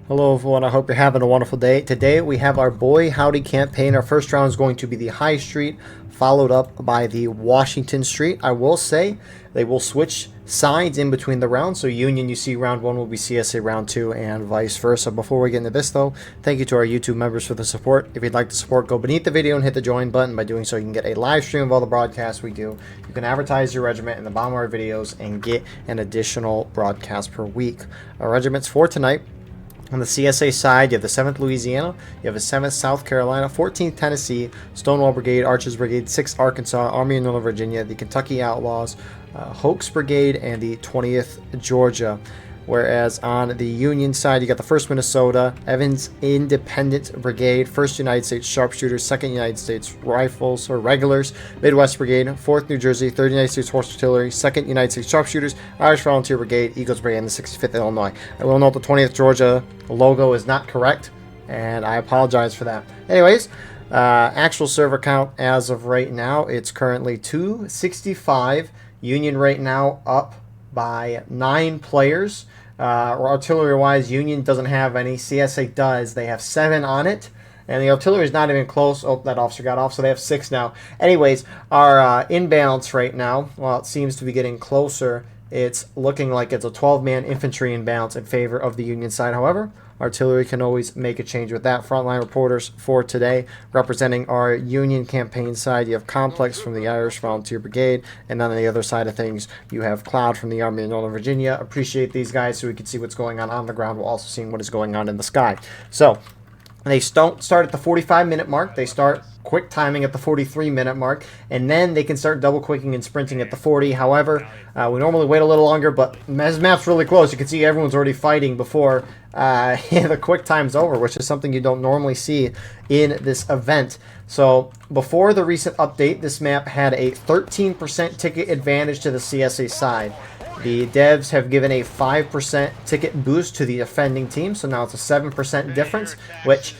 Hello everyone, I hope you're having a wonderful day. Today we have our Boy Howdy campaign. Our first round is going to be the High Street, followed up by the Washington Street. I will say they will switch sides in between the rounds. So Union, you see round 1 will be CSA round 2 and vice versa. Before we get into this though, thank you to our YouTube members for the support. If you'd like to support, go beneath the video and hit the join button. By doing so, you can get a live stream of all the broadcasts we do. You can advertise your regiment in the bottom of our videos and get an additional broadcast per week. Our regiments for tonight: on the CSA side, you have the 7th Louisiana, you have the 7th South Carolina, 14th Tennessee, Stonewall Brigade, Archers Brigade, 6th Arkansas, Army of Northern Virginia, the Kentucky Outlaws, Hoax Brigade, and the 20th Georgia. Whereas on the Union side, you got the 1st Minnesota, Evans Independent Brigade, 1st United States Sharpshooters, 2nd United States Rifles or Regulars, Midwest Brigade, 4th New Jersey, 3rd United States Horse Artillery, 2nd United States Sharpshooters, Irish Volunteer Brigade, Eagles Brigade, and the 65th Illinois. I will note the 20th Georgia logo is not correct, and I apologize for that. Anyways, actual server count as of right now, it's currently 265. Union right now up by 9 players. Artillery-wise, Union doesn't have any. CSA does. They have 7 on it. And the artillery is not even close. Oh, that officer got off, so they have 6 now. Anyways, our imbalance right now, well, it seems to be getting closer. It's looking like it's a 12-man infantry imbalance in favor of the Union side. However, artillery can always make a change with that. Frontline reporters for today, representing our Union campaign side, you have Complex from the Irish Volunteer Brigade, and then on the other side of things, you have Cloud from the Army of Northern Virginia. Appreciate these guys so we can see what's going on the ground while also seeing what is going on in the sky. So they don't start at the 45-minute mark. They start quick timing at the 43-minute mark, and then they can start double quicking and sprinting at the 40. However, we normally wait a little longer, but as the map's really close, you can see everyone's already fighting before the quick time's over, which is something you don't normally see in this event. So before the recent update, this map had a 13% ticket advantage to the CSA side. The devs have given a 5% ticket boost to the defending team, so now it's a 7% difference, which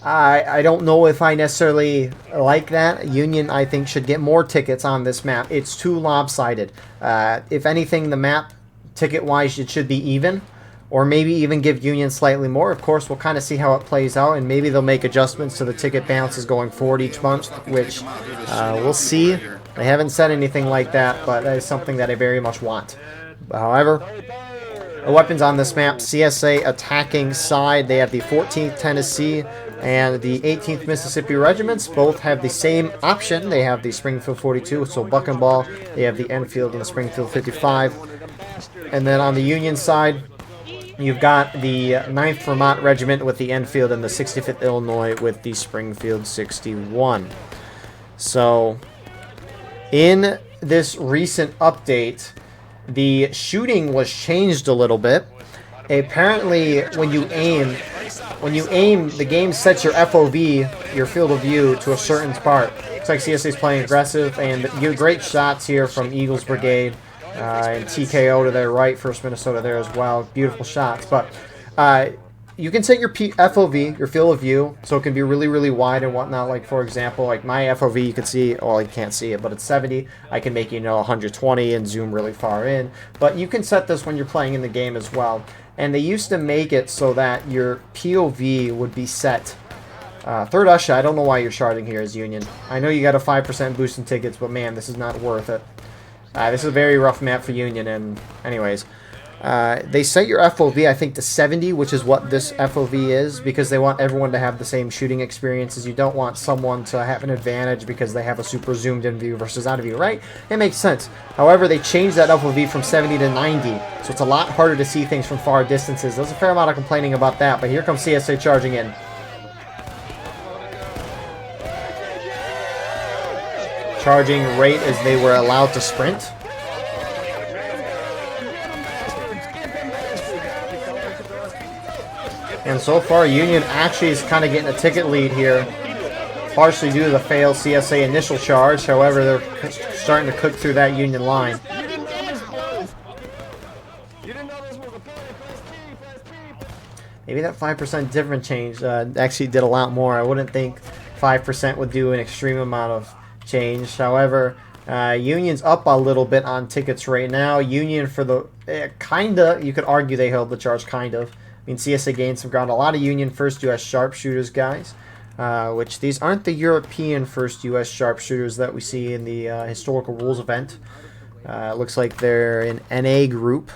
I don't know if I necessarily like that. Union, I think, should get more tickets on this map. It's too lopsided. If anything, the map, ticket-wise, it should be even, or maybe even give Union slightly more. Of course, we'll kind of see how it plays out, and maybe they'll make adjustments to the ticket balances going forward each month, which we'll see. They haven't said anything like that, but that is something that I very much want. However, the weapons on this map: CSA attacking side, they have the 14th Tennessee and the 18th Mississippi Regiments. Both have the same option. They have the Springfield 42, so buck and ball. They have the Enfield and the Springfield 55. And then on the Union side, you've got the 9th Vermont Regiment with the Enfield and the 65th Illinois with the Springfield 61. So in this recent update, the shooting was changed a little bit. Apparently, when you aim, the game sets your FOV, your field of view, to a certain part. Looks like CSA is playing aggressive, and you get great shots here from Eagles Brigade and TKO to their right, 1st Minnesota there as well. Beautiful shots, but you can set your FOV, your field of view, so it can be really, really wide and whatnot. Like, for example, like my FOV, you can see, well, you can't see it, but it's 70. I can make, 120 and zoom really far in. But you can set this when you're playing in the game as well. And they used to make it so that your POV would be set. 3rd Usher, I don't know why you're sharding here as Union. I know you got a 5% boost in tickets, but man, this is not worth it. This is a very rough map for Union, and anyways. They set your FOV, I think, to 70, which is what this FOV is, because they want everyone to have the same shooting experiences. You don't want someone to have an advantage because they have a super zoomed in view versus out of view, right? It makes sense. However, they changed that FOV from 70 to 90, so it's a lot harder to see things from far distances. There's a fair amount of complaining about that, but here comes CSA charging in. Charging rate as they were allowed to sprint. And so far, Union actually is kind of getting a ticket lead here, partially due to the failed CSA initial charge. However, they're starting to cook through that Union line. Maybe that 5% difference change actually did a lot more. I wouldn't think 5% would do an extreme amount of change. However, Union's up a little bit on tickets right now. Union for the kinda, you could argue they held the charge, kind of. mean, CSA gained some ground. A lot of Union first U.S. sharpshooters guys, which these aren't the European first U.S. sharpshooters that we see in the historical rules event. It looks like they're an NA group.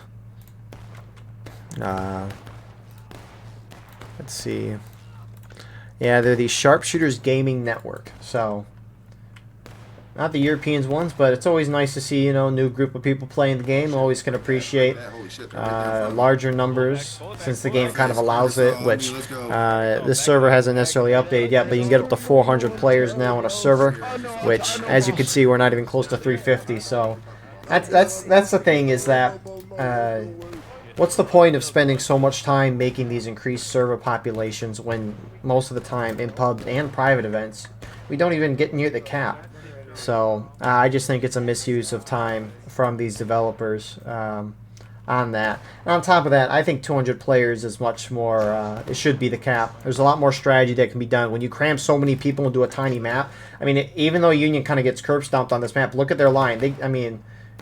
Let's see. Yeah, they're the Sharpshooters Gaming Network. So, not the Europeans ones, but it's always nice to see, you know, a new group of people playing the game. Always can appreciate larger numbers since the game kind of allows it, which this server hasn't necessarily updated yet, but you can get up to 400 players now on a server, which, as you can see, we're not even close to 350. So, that's the thing, is that what's the point of spending so much time making these increased server populations when most of the time in pubs and private events we don't even get near the cap? So I just think it's a misuse of time from these developers on that. And on top of that, I think 200 players is much more, it should be the cap. There's a lot more strategy that can be done. When you cram so many people into a tiny map, I mean, even though Union kind of gets curb stomped on this map, look at their line.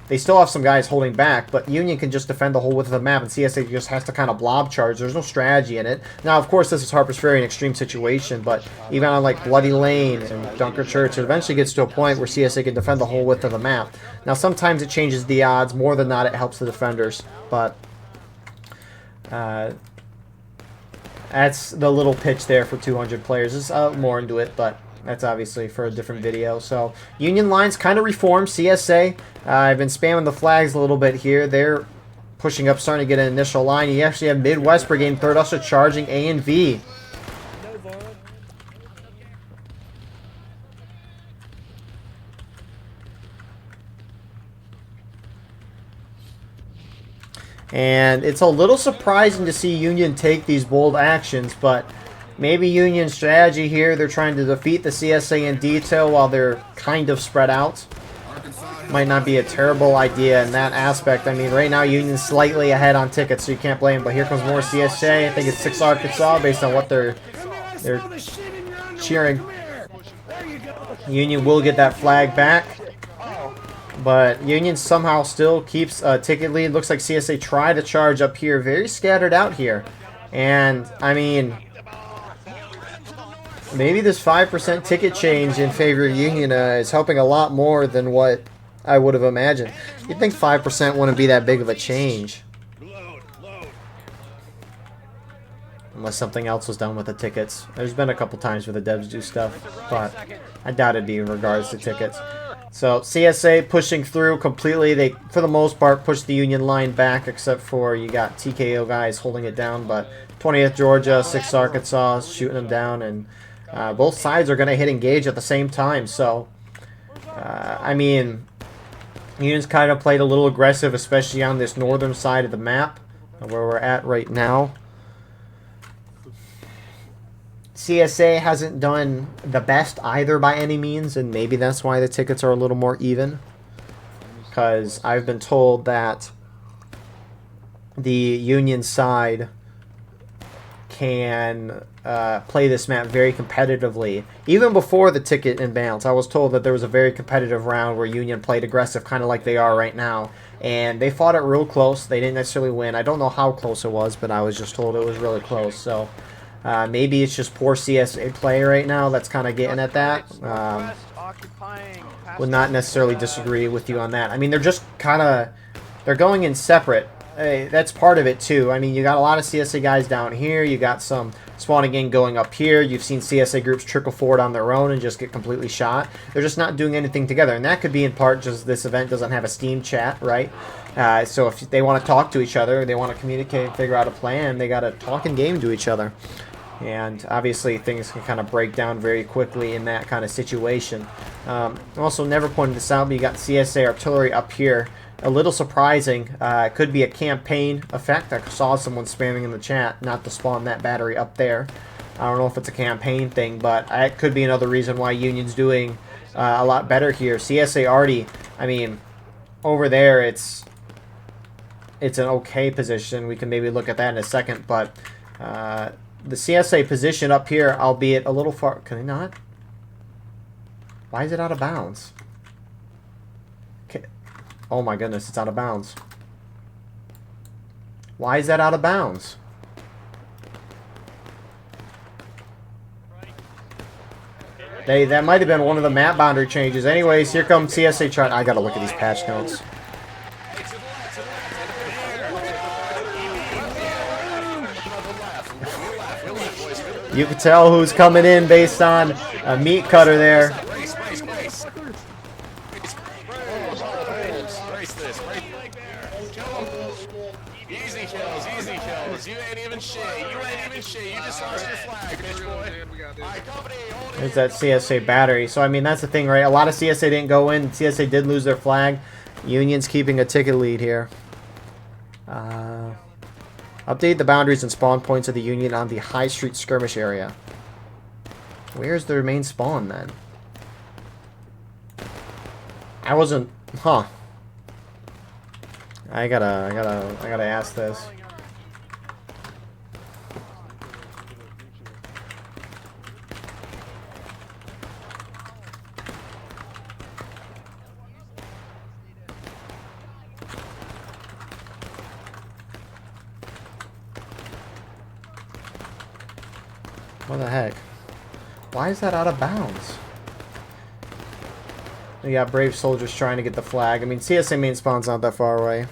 They still have some guys holding back, but Union can just defend the whole width of the map, and CSA just has to kind of blob charge. There's no strategy in it. Now, of course, this is Harper's Ferry, an extreme situation, but even on like Bloody Lane and Dunker Church, it eventually gets to a point where CSA can defend the whole width of the map. Now, sometimes it changes the odds. More than not, it helps the defenders, but that's the little pitch there for 200 players. There's more into it, but that's obviously for a different video. So, Union lines kind of reformed. CSA, I've been spamming the flags a little bit here. They're pushing up, starting to get an initial line. You actually have Midwest Brigade and 3rd Ulster charging A and V. And it's a little surprising to see Union take these bold actions, but maybe Union's strategy here, they're trying to defeat the CSA in detail while they're kind of spread out. Might not be a terrible idea in that aspect. I mean, right now Union's slightly ahead on tickets, so you can't blame them. But here comes more CSA. I think it's 6 Arkansas based on what they're cheering. Union will get that flag back. But Union somehow still keeps a ticket lead. Looks like CSA tried to charge up here. Very scattered out here. And, I mean, maybe this 5% ticket change in favor of Union is helping a lot more than what I would have imagined. You'd think 5% wouldn't be that big of a change. Unless something else was done with the tickets. There's been a couple times where the devs do stuff, but I doubt it'd be in regards to tickets. So CSA pushing through completely. They, for the most part, pushed the Union line back, except for you got TKO guys holding it down. But 20th Georgia, 6th Arkansas shooting them down, and both sides are going to hit engage at the same time. So, I mean, Union's kind of played a little aggressive, especially on this northern side of the map, where we're at right now. CSA hasn't done the best either by any means, and maybe that's why the tickets are a little more even. Because I've been told that the Union side can play this map very competitively. Even before the ticket imbalance, I was told that there was a very competitive round where Union played aggressive, kind of like they are right now. And they fought it real close. They didn't necessarily win. I don't know how close it was, but I was just told it was really close. So maybe it's just poor CSA play right now that's kind of getting at that. Would not necessarily disagree with you on that. I mean, they're just kind of, they're going in separate. That's part of it too. I mean, you got a lot of CSA guys down here. You got some spawning in going up here. You've seen CSA groups trickle forward on their own and just get completely shot. They're just not doing anything together, and that could be in part just this event doesn't have a Steam chat, right? So if they want to talk to each other, they want to communicate, figure out a plan, they got to talk and game to each other. And obviously things can kind of break down very quickly in that kind of situation. Also, never pointed this out, but you got CSA artillery up here. A little surprising. It could be a campaign effect. I saw someone spamming in the chat not to spawn that battery up there. I don't know if it's a campaign thing, but it could be another reason why Union's doing a lot better here. CSA already, I mean, over there it's an okay position. We can maybe look at that in a second, but the CSA position up here, albeit a little far... Can I not? Why is it out of bounds? Okay. Oh my goodness, it's out of bounds. Why is that out of bounds? That might have been one of the map boundary changes. Anyways, here comes CSA trying. I gotta look at these patch notes. You can tell who's coming in based on a meat cutter there. Easy kills, easy kills. You ain't even shit. You ain't even shit. You just lost your flag, bitch boy. Alright, company, hold it. There's that CSA battery. So, I mean, that's the thing, right? A lot of CSA didn't go in. CSA did lose their flag. Union's keeping a ticket lead here. Update the boundaries and spawn points of the Union on the High Street skirmish area. Where's their main spawn, then? I wasn't... Huh. I gotta ask this. What the heck? Why is that out of bounds? We got brave soldiers trying to get the flag. I mean, CSA main spawn's not that far away.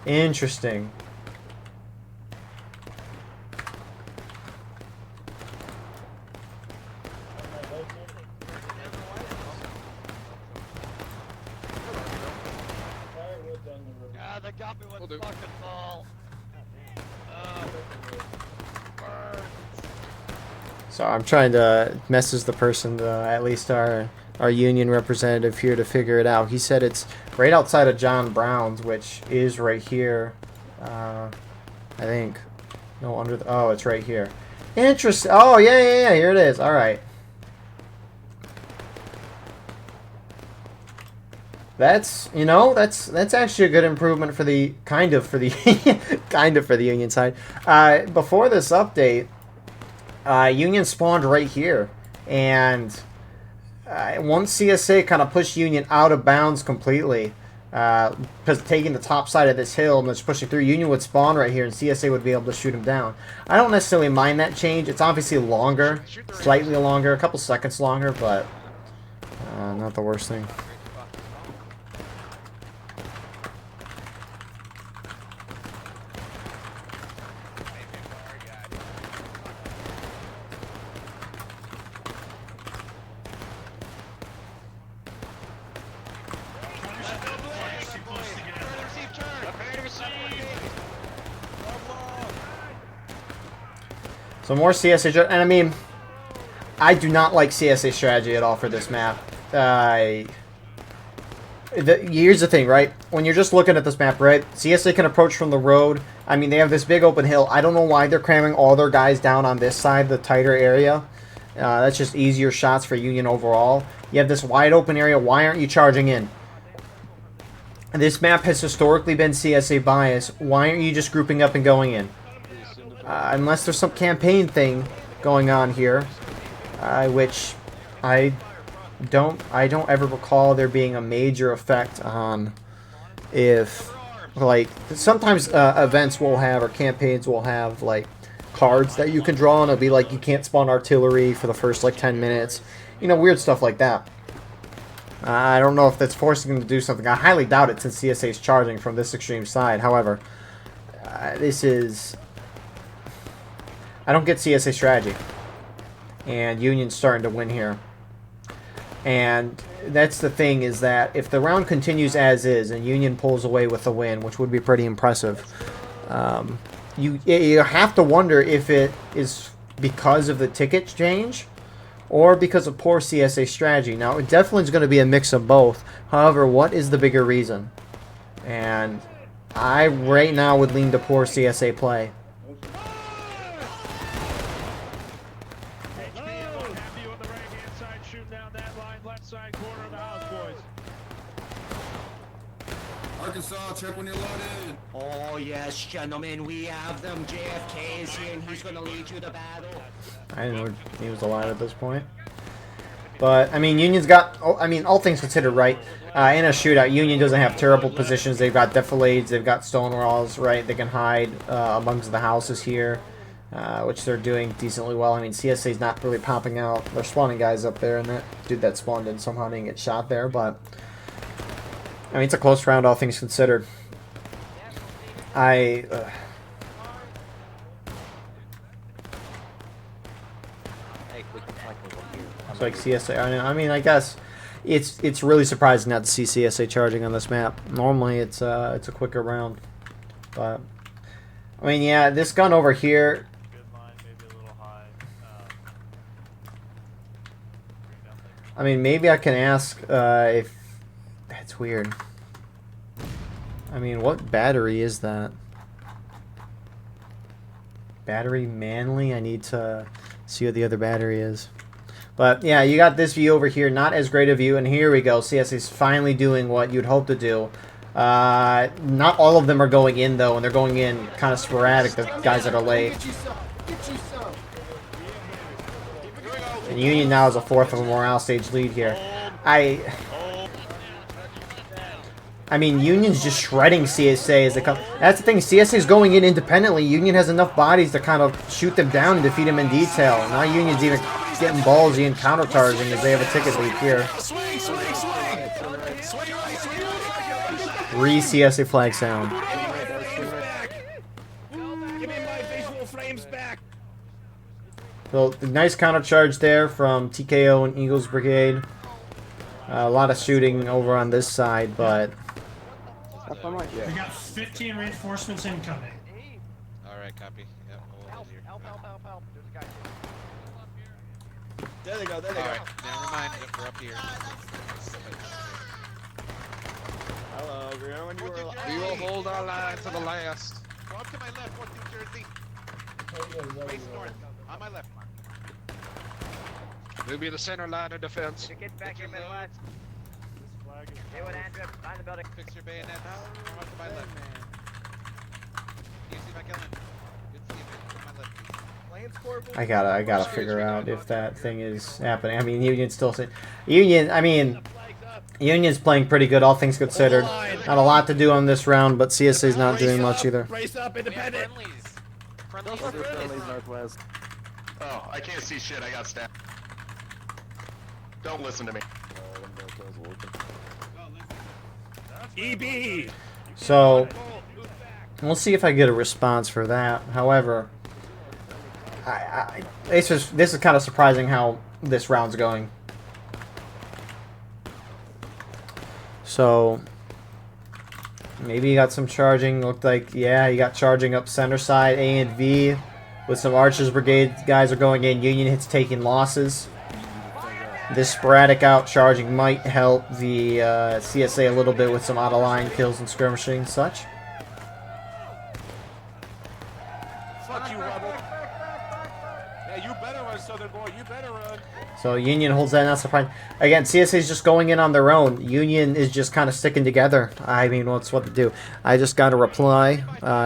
Interesting. Ah, they got me with fucking ball. So I'm trying to message the person, at least our union representative here, to figure it out. He said it's right outside of John Brown's, which is right here. I think. No, under the... Oh, it's right here. Interesting. Oh, yeah. Here it is. All right. That's, you know, that's actually a good improvement for the kind of for the Union side. Before this update, Union spawned right here, and once CSA kind of pushed Union out of bounds completely, because taking the top side of this hill and just pushing through, Union would spawn right here, and CSA would be able to shoot him down. I don't necessarily mind that change. It's obviously longer, slightly longer, a couple seconds longer, but not the worst thing. So more CSA, and I mean, I do not like CSA strategy at all for this map. Here's the thing, right? When you're just looking at this map, right? CSA can approach from the road. I mean, they have this big open hill. I don't know why they're cramming all their guys down on this side, the tighter area. That's just easier shots for Union overall. You have this wide open area. Why aren't you charging in? This map has historically been CSA bias. Why aren't you just grouping up and going in? Unless there's some campaign thing going on here, which I don't ever recall there being a major effect on. If, like, sometimes events will have, or campaigns will have, like, cards that you can draw, and it'll be like you can't spawn artillery for the first like 10 minutes, you know, weird stuff like that. I don't know if that's forcing them to do something. I highly doubt it, since CSA is charging from this extreme side. However, this is... I don't get CSA strategy. And Union's starting to win here. And that's the thing, is that if the round continues as is and Union pulls away with a win, which would be pretty impressive, you have to wonder if it is because of the ticket change or because of poor CSA strategy. Now, it definitely is going to be a mix of both. However, what is the bigger reason? And I right now would lean to poor CSA play. Arkansas, check when you're loaded. Oh yes, gentlemen, we have them. JFK is here and he's gonna lead you to battle. I didn't know he was alive at this point. But, I mean, Union's got... I mean, all things considered, right? In a shootout, Union doesn't have terrible positions. They've got defilades, they've got stone walls, right? They can hide amongst the houses here, which they're doing decently well. I mean, CSA's not really popping out. They're spawning guys up there, and that dude that spawned in somehow didn't get shot there, but I mean, it's a close round, all things considered. It's like CSA. I mean, I guess it's really surprising not to see CSA charging on this map. Normally, it's a quicker round, but I mean, yeah, this gun over here. I mean, maybe I can ask if that's weird. I mean, what battery is that? Battery Manly? I need to see what the other battery is. But yeah, you got this view over here. Not as great a view. And here we go. CSA's finally doing what you'd hope to do. Not all of them are going in, though. And they're going in kind of sporadic, the guys that are late. And Union now is a fourth of a morale stage lead here. I mean, Union's just shredding CSA as they come. That's the thing. CSA's going in independently. Union has enough bodies to kind of shoot them down and defeat them in detail. Now Union's even getting ballsy and counter-charging as they have a ticket lead here. 3 CSA flags down. So, nice counter-charge there from TKO and Eagles Brigade. A lot of shooting over on this side, but We got 15 reinforcements incoming. Alright, copy. Yep, Help, help, help, help, help. There's a guy here. there they go, there they go. Alright, never mind. Yep, we're up here. Hello, everyone. We will hold our line to the last. Go up to my left, 14th Jersey. Face north. On my left, Mark. We'll be the center line of defense. Get back here, Midwest. Hey, what, Andrew? Behind the building. Fix your bayonet. Come up to my left. You see my killing? Good to see you, man. On my left. I gotta figure out if that thing is happening. I mean, Union's still saying Union. I mean, Union's playing pretty good, all things considered. Not a lot to do on this round, but CSA's not doing much either. Brace up, independent. Friendlies. Northwest. Oh, I can't see shit. I got stabbed. Don't listen to me. EB. So we'll see if I get a response for that. However, this is kind of surprising how this round's going. So maybe you got some charging. Looked like, yeah, you got charging up center side. A and V with some Archers Brigade guys are going in. Union hits taking losses. This sporadic out charging might help the CSA a little bit with some out-of-line kills and skirmishing and such. Fuck you, rebel. Yeah, you better run, Southern boy. You better run. So Union holds that, not surprising. Again, CSA is just going in on their own. Union is just kind of sticking together. I mean, what's what to do? I just got a reply.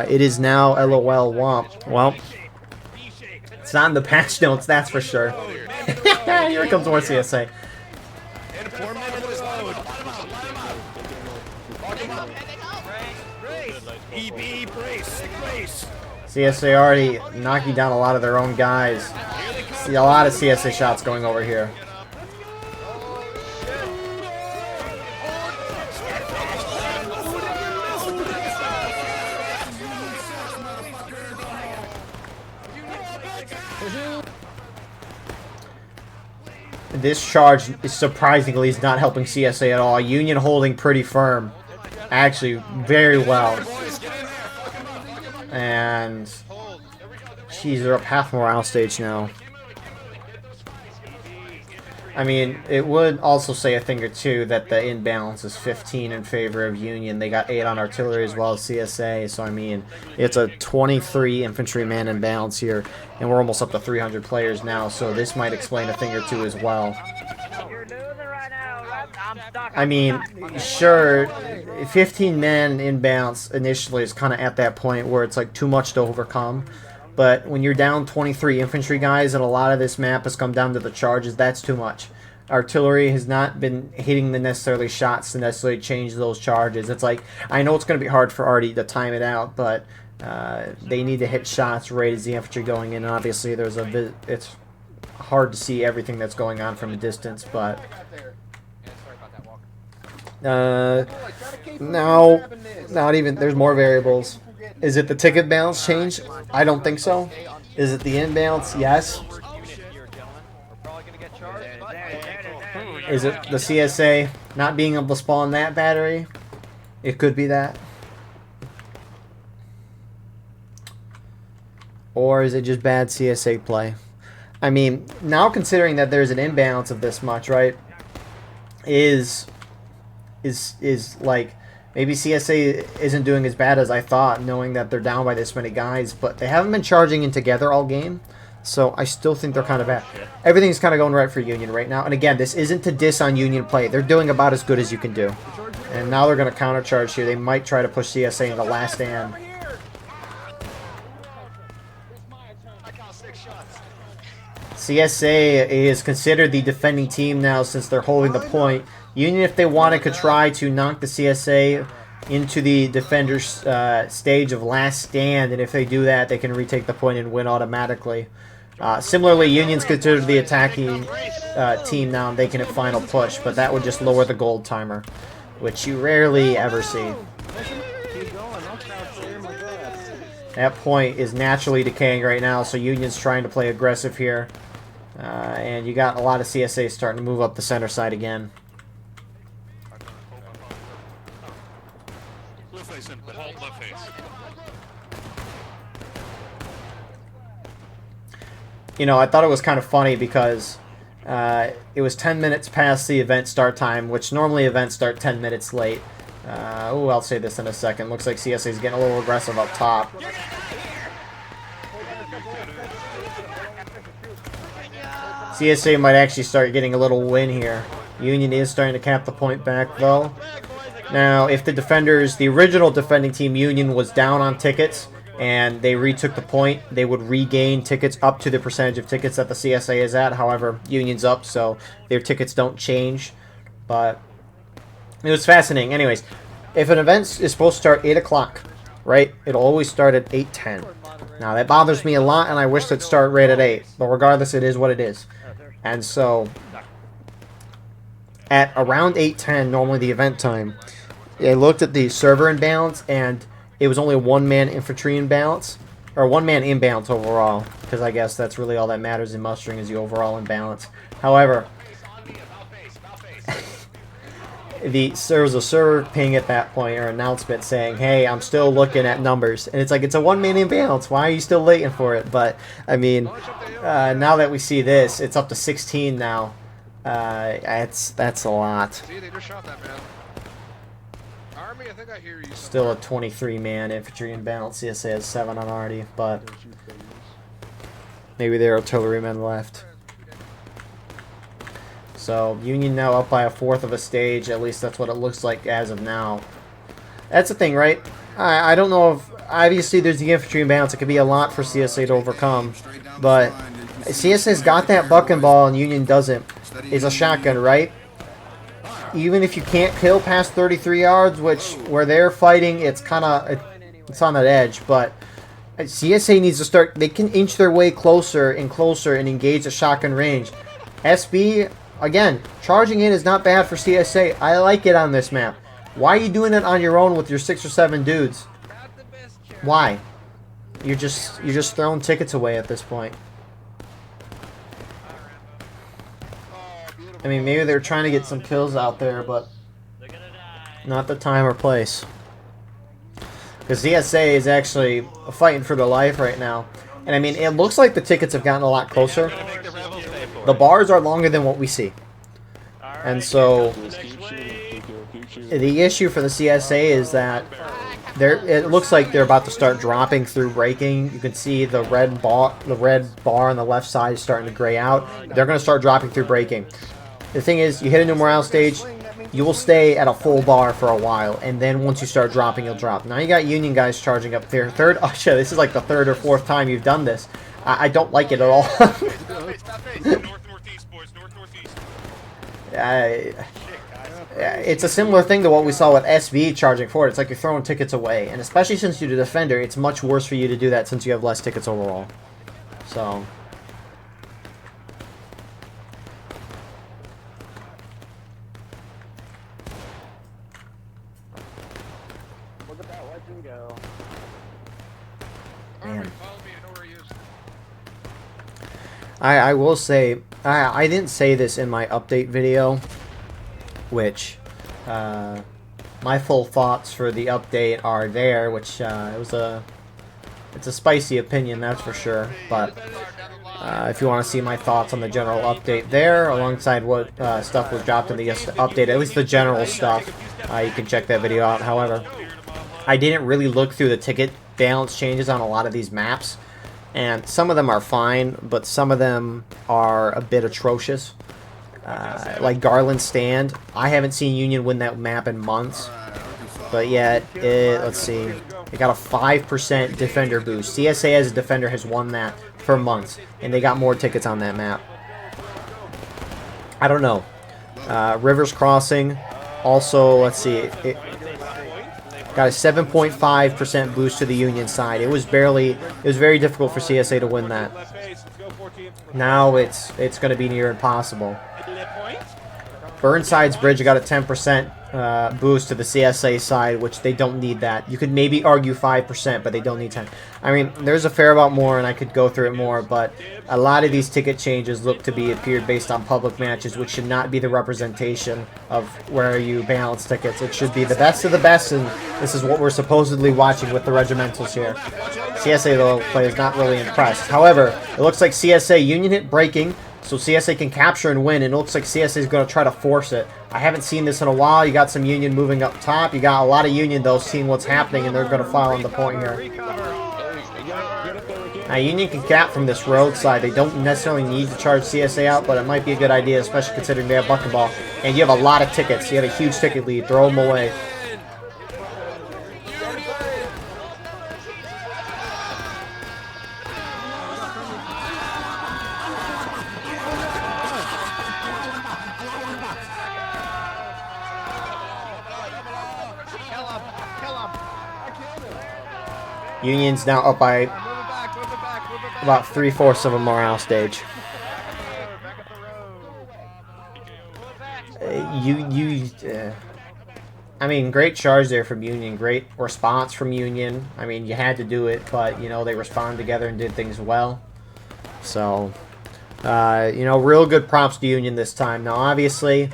It is now LOL Womp. Well, it's not in the patch notes, that's for sure. Here comes more CSA. EB, brace. CSA already knocking down a lot of their own guys. See a lot of CSA shots going over here. This charge is surprisingly is not helping CSA at all. Union holding pretty firm. Actually, very well. And geez, they're up half morale stage now. I mean, it would also say a thing or two that the imbalance is 15 in favor of Union. They got 8 on artillery as well as CSA. So, I mean, it's a 23 infantryman imbalance here. And we're almost up to 300 players now. So this might explain a thing or two as well. I mean, sure, 15-man inbounce initially is kind of at that point where it's like too much to overcome. But when you're down 23 infantry guys and a lot of this map has come down to the charges, that's too much. artillery has not been hitting the necessarily shots to necessarily change those charges. It's like, I know it's going to be hard for Artie to time it out, but they need to hit shots right as the infantry going in. And obviously, it's hard to see everything that's going on from a distance, but no, not even. There's more variables. Is it the ticket balance change? I don't think so. Is it the imbalance? Yes. Is it the CSA not being able to spawn that battery? It could be that. Or is it just bad CSA play? I mean, now considering that there's an imbalance of this much, right? Is like, maybe CSA isn't doing as bad as I thought, knowing that they're down by this many guys, but they haven't been charging in together all game. So I still think they're kind of bad. Everything's kind of going right for Union right now. And again, this isn't to diss on Union play. They're doing about as good as you can do. And now they're going to countercharge here. They might try to push CSA into last stand. CSA is considered the defending team now since they're holding the point. Union, if they wanted, could try to knock the CSA into the defender's stage of last stand. And if they do that, they can retake the point and win automatically. Similarly, Union's considered the attacking team now, and they can hit final push, but that would just lower the gold timer, which you rarely ever see. That point is naturally decaying right now, so Union's trying to play aggressive here. And you got a lot of CSA starting to move up the center side again. You know, I thought it was kind of funny because it was 10 minutes past the event start time, which normally events start 10 minutes late. Oh, I'll say this in a second. Looks like CSA is getting a little aggressive up top. CSA might actually start getting a little win here. Union is starting to cap the point back, though. Now, if the defenders, the original defending team, Union, was down on tickets, and they retook the point, they would regain tickets up to the percentage of tickets that the CSA is at. However, Union's up, so their tickets don't change. But it was fascinating. Anyways, if an event is supposed to start 8 o'clock, right, it'll always start at 8:10. Now, that bothers me a lot, and I wish it'd start right at 8. But regardless, it is what it is. And so, at around 8:10, normally the event time, I looked at the server imbalance, and it was only a one-man infantry imbalance, or one-man imbalance overall, because I guess that's really all that matters in mustering is the overall imbalance. However, there was a server ping at that point, or announcement saying, hey, I'm still looking at numbers. And it's like, it's a one-man imbalance. Why are you still waiting for it? But, I mean, now that we see this, it's up to 16 now. That's a lot. See, they just shot that man. Army, I think I hear you. Still a 23-man infantry imbalance. CSA has 7 on Artie, but maybe there are artillerymen left. So, Union now up by a fourth of a stage. At least that's what it looks like as of now. That's the thing, right? I don't know if... Obviously, there's the infantry imbalance. It could be a lot for CSA to overcome. But CSA's got that bucking ball and Union doesn't. It's a shotgun, right? Even if you can't kill past 33 yards, which where they're fighting, it's kind of... It's on that edge, but... CSA needs to start... They can inch their way closer and closer and engage the shotgun range. SB... Again, charging in is not bad for CSA. I like it on this map. Why are you doing it on your own with your 6 or 7 dudes? Why? You're just throwing tickets away at this point. I mean, maybe they're trying to get some kills out there, but not the time or place. Because CSA is actually fighting for their life right now. And I mean, it looks like the tickets have gotten a lot closer. The bars are longer than what we see. And so, the issue for the CSA is that it looks like they're about to start dropping through breaking. You can see the red bar on the left side is starting to gray out. They're going to start dropping through breaking. The thing is, you hit a new morale stage, you will stay at a full bar for a while, and then once you start dropping, you'll drop. Now you got Union guys charging up there. Oh shit, this is like the 3rd or 4th time you've done this. I don't like it at all. It's a similar thing to what we saw with SV charging for it. It's like you're throwing tickets away, and especially since you're the defender, it's much worse for you to do that since you have less tickets overall. So. Look at that legend go. Man. Follow me, I know where he is. I will say, I didn't say this in my update video, which my full thoughts for the update are there, which it's a spicy opinion, that's for sure. But if you want to see my thoughts on the general update there, alongside what stuff was dropped in the update, at least the general stuff, you can check that video out. However, I didn't really look through the ticket balance changes on a lot of these maps. And some of them are fine, but some of them are a bit atrocious. Like Garland Stand. I haven't seen Union win that map in months. But yet, let's see. They got a 5% defender boost. CSA as a defender has won that for months. And they got more tickets on that map. I don't know. Rivers Crossing. Also, let's see. It got a 7.5% boost to the Union side. It was very difficult for CSA to win that. Now it's going to be near impossible. Burnside's Bridge got a 10% boost to the CSA side, which they don't need that. You could maybe argue 5%, but they don't need 10. I mean, there's a fair amount more, and I could go through it more, but a lot of these ticket changes look to be appeared based on public matches, which should not be the representation of where you balance tickets. It should be the best of the best, and this is what we're supposedly watching with the regimentals here. CSA, though, play is not really impressed. However, it looks like CSA Union hit breaking, so CSA can capture and win, and it looks like CSA is going to try to force it. I haven't seen this in a while. You got some Union moving up top. You got a lot of Union, though, seeing what's happening, and they're going to file on the point here. Now, Union can cap from this roadside. They don't necessarily need to charge CSA out, but it might be a good idea, especially considering they have bucketball. And you have a lot of tickets. You have a huge ticket lead. Throw them away. Union's now up by about 3/4 of a morale stage. I mean, great charge there from Union. Great response from Union. I mean, you had to do it, but, you know, they responded together and did things well. So, you know, real good props to Union this time. Now, obviously,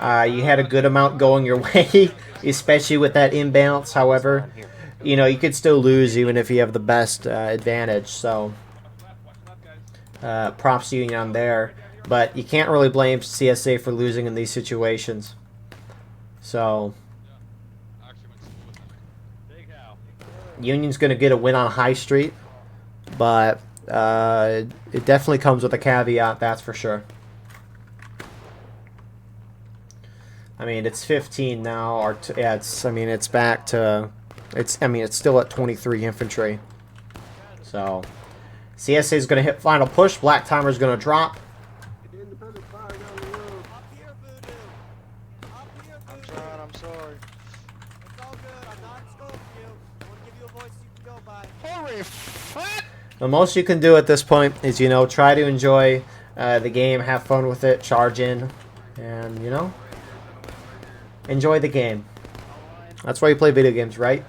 you had a good amount going your way, especially with that imbalance. However, you know, you could still lose even if you have the best advantage. So, props to Union on there. But you can't really blame CSA for losing in these situations. So, Union's going to get a win on High Street. But it definitely comes with a caveat, that's for sure. I mean, it's 15 now. Or yeah, it's back to... it's still at 23 infantry. So, CSA is going to hit final push. Black Timer is going to drop. I'm sorry. It's all good. I'm not in scope for you. I want to give you a voice you can go by. Holy fuck! The most you can do at this point is, you know, try to enjoy the game, have fun with it, charge in, and, you know, enjoy the game. That's why you play video games, right?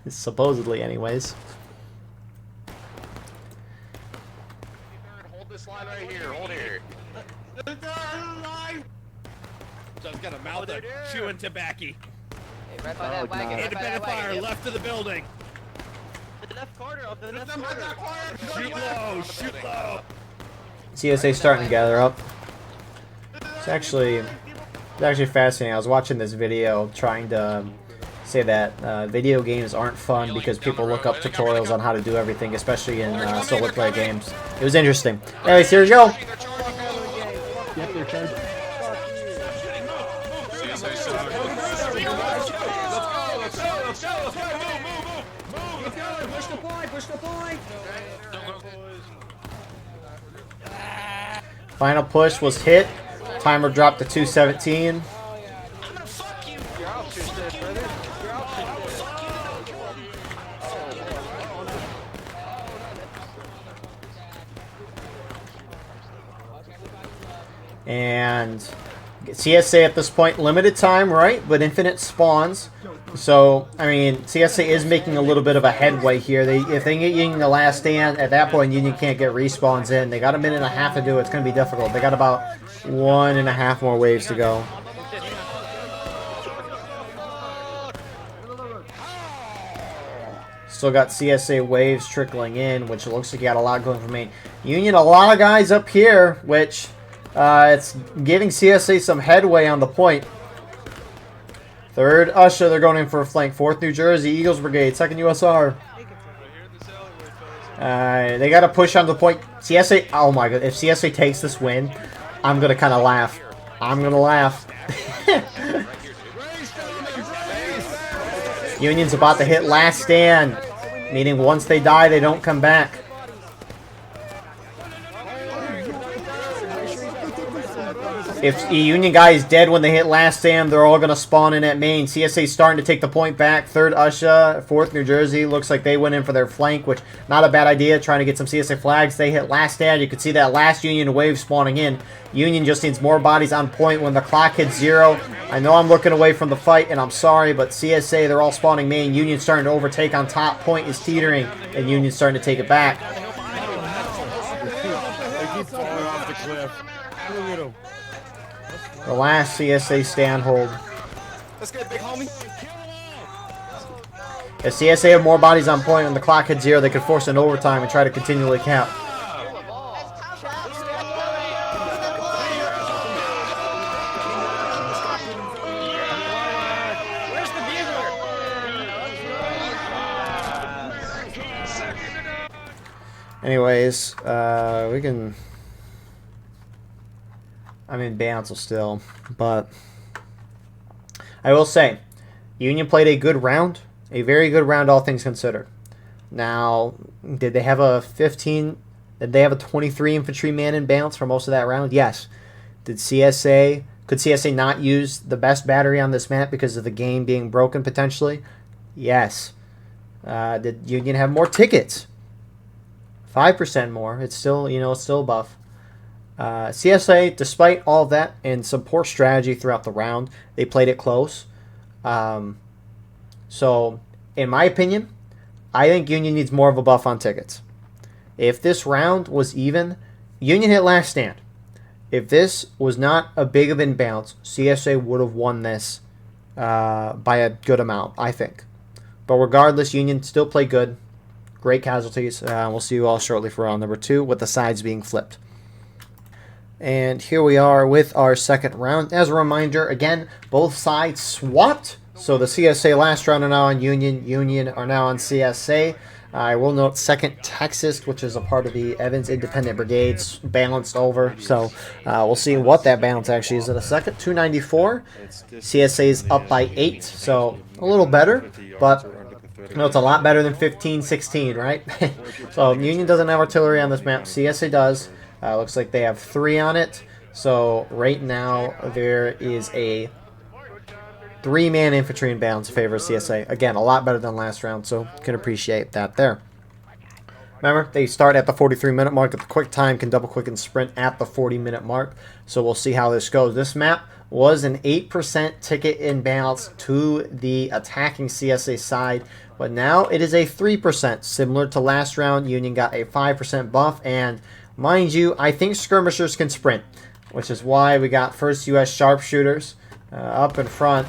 Supposedly, anyways. Hold this line right here. Hold here. Someone's got a mouth of chewing tobacco. Hey, right by that wagon. Independent fire, left of the building. The left corner of the left corner. Shoot low, shoot low. CSA starting to gather up. It's actually fascinating. I was watching this video trying to say that video games aren't fun because people look up tutorials on how to do everything, especially in solo play games. It was interesting. Anyways, here we go. Yep, they're charging. Push the point, push the point. Final push was hit. Timer dropped to 2:17. And CSA at this point, limited time, right? But infinite spawns. So, I mean, CSA is making a little bit of a headway here. If they get Union the last stand, at that point, Union can't get respawns in. They got a minute and a half to do it. It's going to be difficult. They got about 1.5 more waves to go. Still got CSA waves trickling in, which looks like you got a lot going for main. Union, a lot of guys up here, which it's giving CSA some headway on the point. Third Usher, they're going in for a flank. 4th New Jersey, Eagles Brigade, 2nd USR. They got to push on the point. CSA, oh my god, if CSA takes this win, I'm going to kind of laugh. I'm going to laugh. Union's about to hit last stand, meaning once they die, they don't come back. If a Union guy is dead when they hit last stand, they're all going to spawn in at main. CSA's starting to take the point back. 3rd Usher, 4th New Jersey. Looks like they went in for their flank, which not a bad idea, trying to get some CSA flags. They hit last stand. You can see that last Union wave spawning in. Union just needs more bodies on point when the clock hits 0. I know I'm looking away from the fight, and I'm sorry, but CSA, they're all spawning main. Union starting to overtake on top. Point is teetering, and Union starting to take it back. They keep falling off the cliff. Look at them. The last CSA stand hold. Let's get big homie. If CSA have more bodies on point when the clock hits 0, they could force an overtime and try to continually count. Anyways, we can... I'm in balance still, but I will say, Union played a good round, a very good round, all things considered. Now, did they have a 15? Did they have a 23 infantryman in balance for most of that round? Yes. Could CSA not use the best battery on this map because of the game being broken potentially? Yes. Did Union have more tickets? 5% more. It's still, it's still a buff. CSA, despite all of that and some poor strategy throughout the round, they played it close. So, in my opinion, I think Union needs more of a buff on tickets. If this round was even, Union hit last stand. If this was not a big of imbalance, CSA would have won this by a good amount, I think. But regardless, Union still played good. Great casualties. We'll see you all shortly for round number 2 with the sides being flipped. And here we are with our second round. As a reminder, again, both sides swapped. So the CSA last round are now on Union. Union are now on CSA. I will note 2nd Texas, which is a part of the Evans Independent Brigades, balanced over. So we'll see what that balance actually is in a second. 294. CSA is up by 8, so a little better. But it's a lot better than 15-16, right? So Union doesn't have artillery on this map. CSA does. Looks like they have 3 on it. So right now there is a 3-man infantry in balance in favor of CSA. Again, a lot better than last round, so can appreciate that there. Remember, they start at the 43-minute mark. The quick time can double quick and sprint at the 40-minute mark. So we'll see how this goes. This map was an 8% ticket imbalance to the attacking CSA side, but now it is a 3%. Similar to last round, Union got a 5% buff, and mind you, I think skirmishers can sprint, which is why we got 1st U.S. sharpshooters up in front.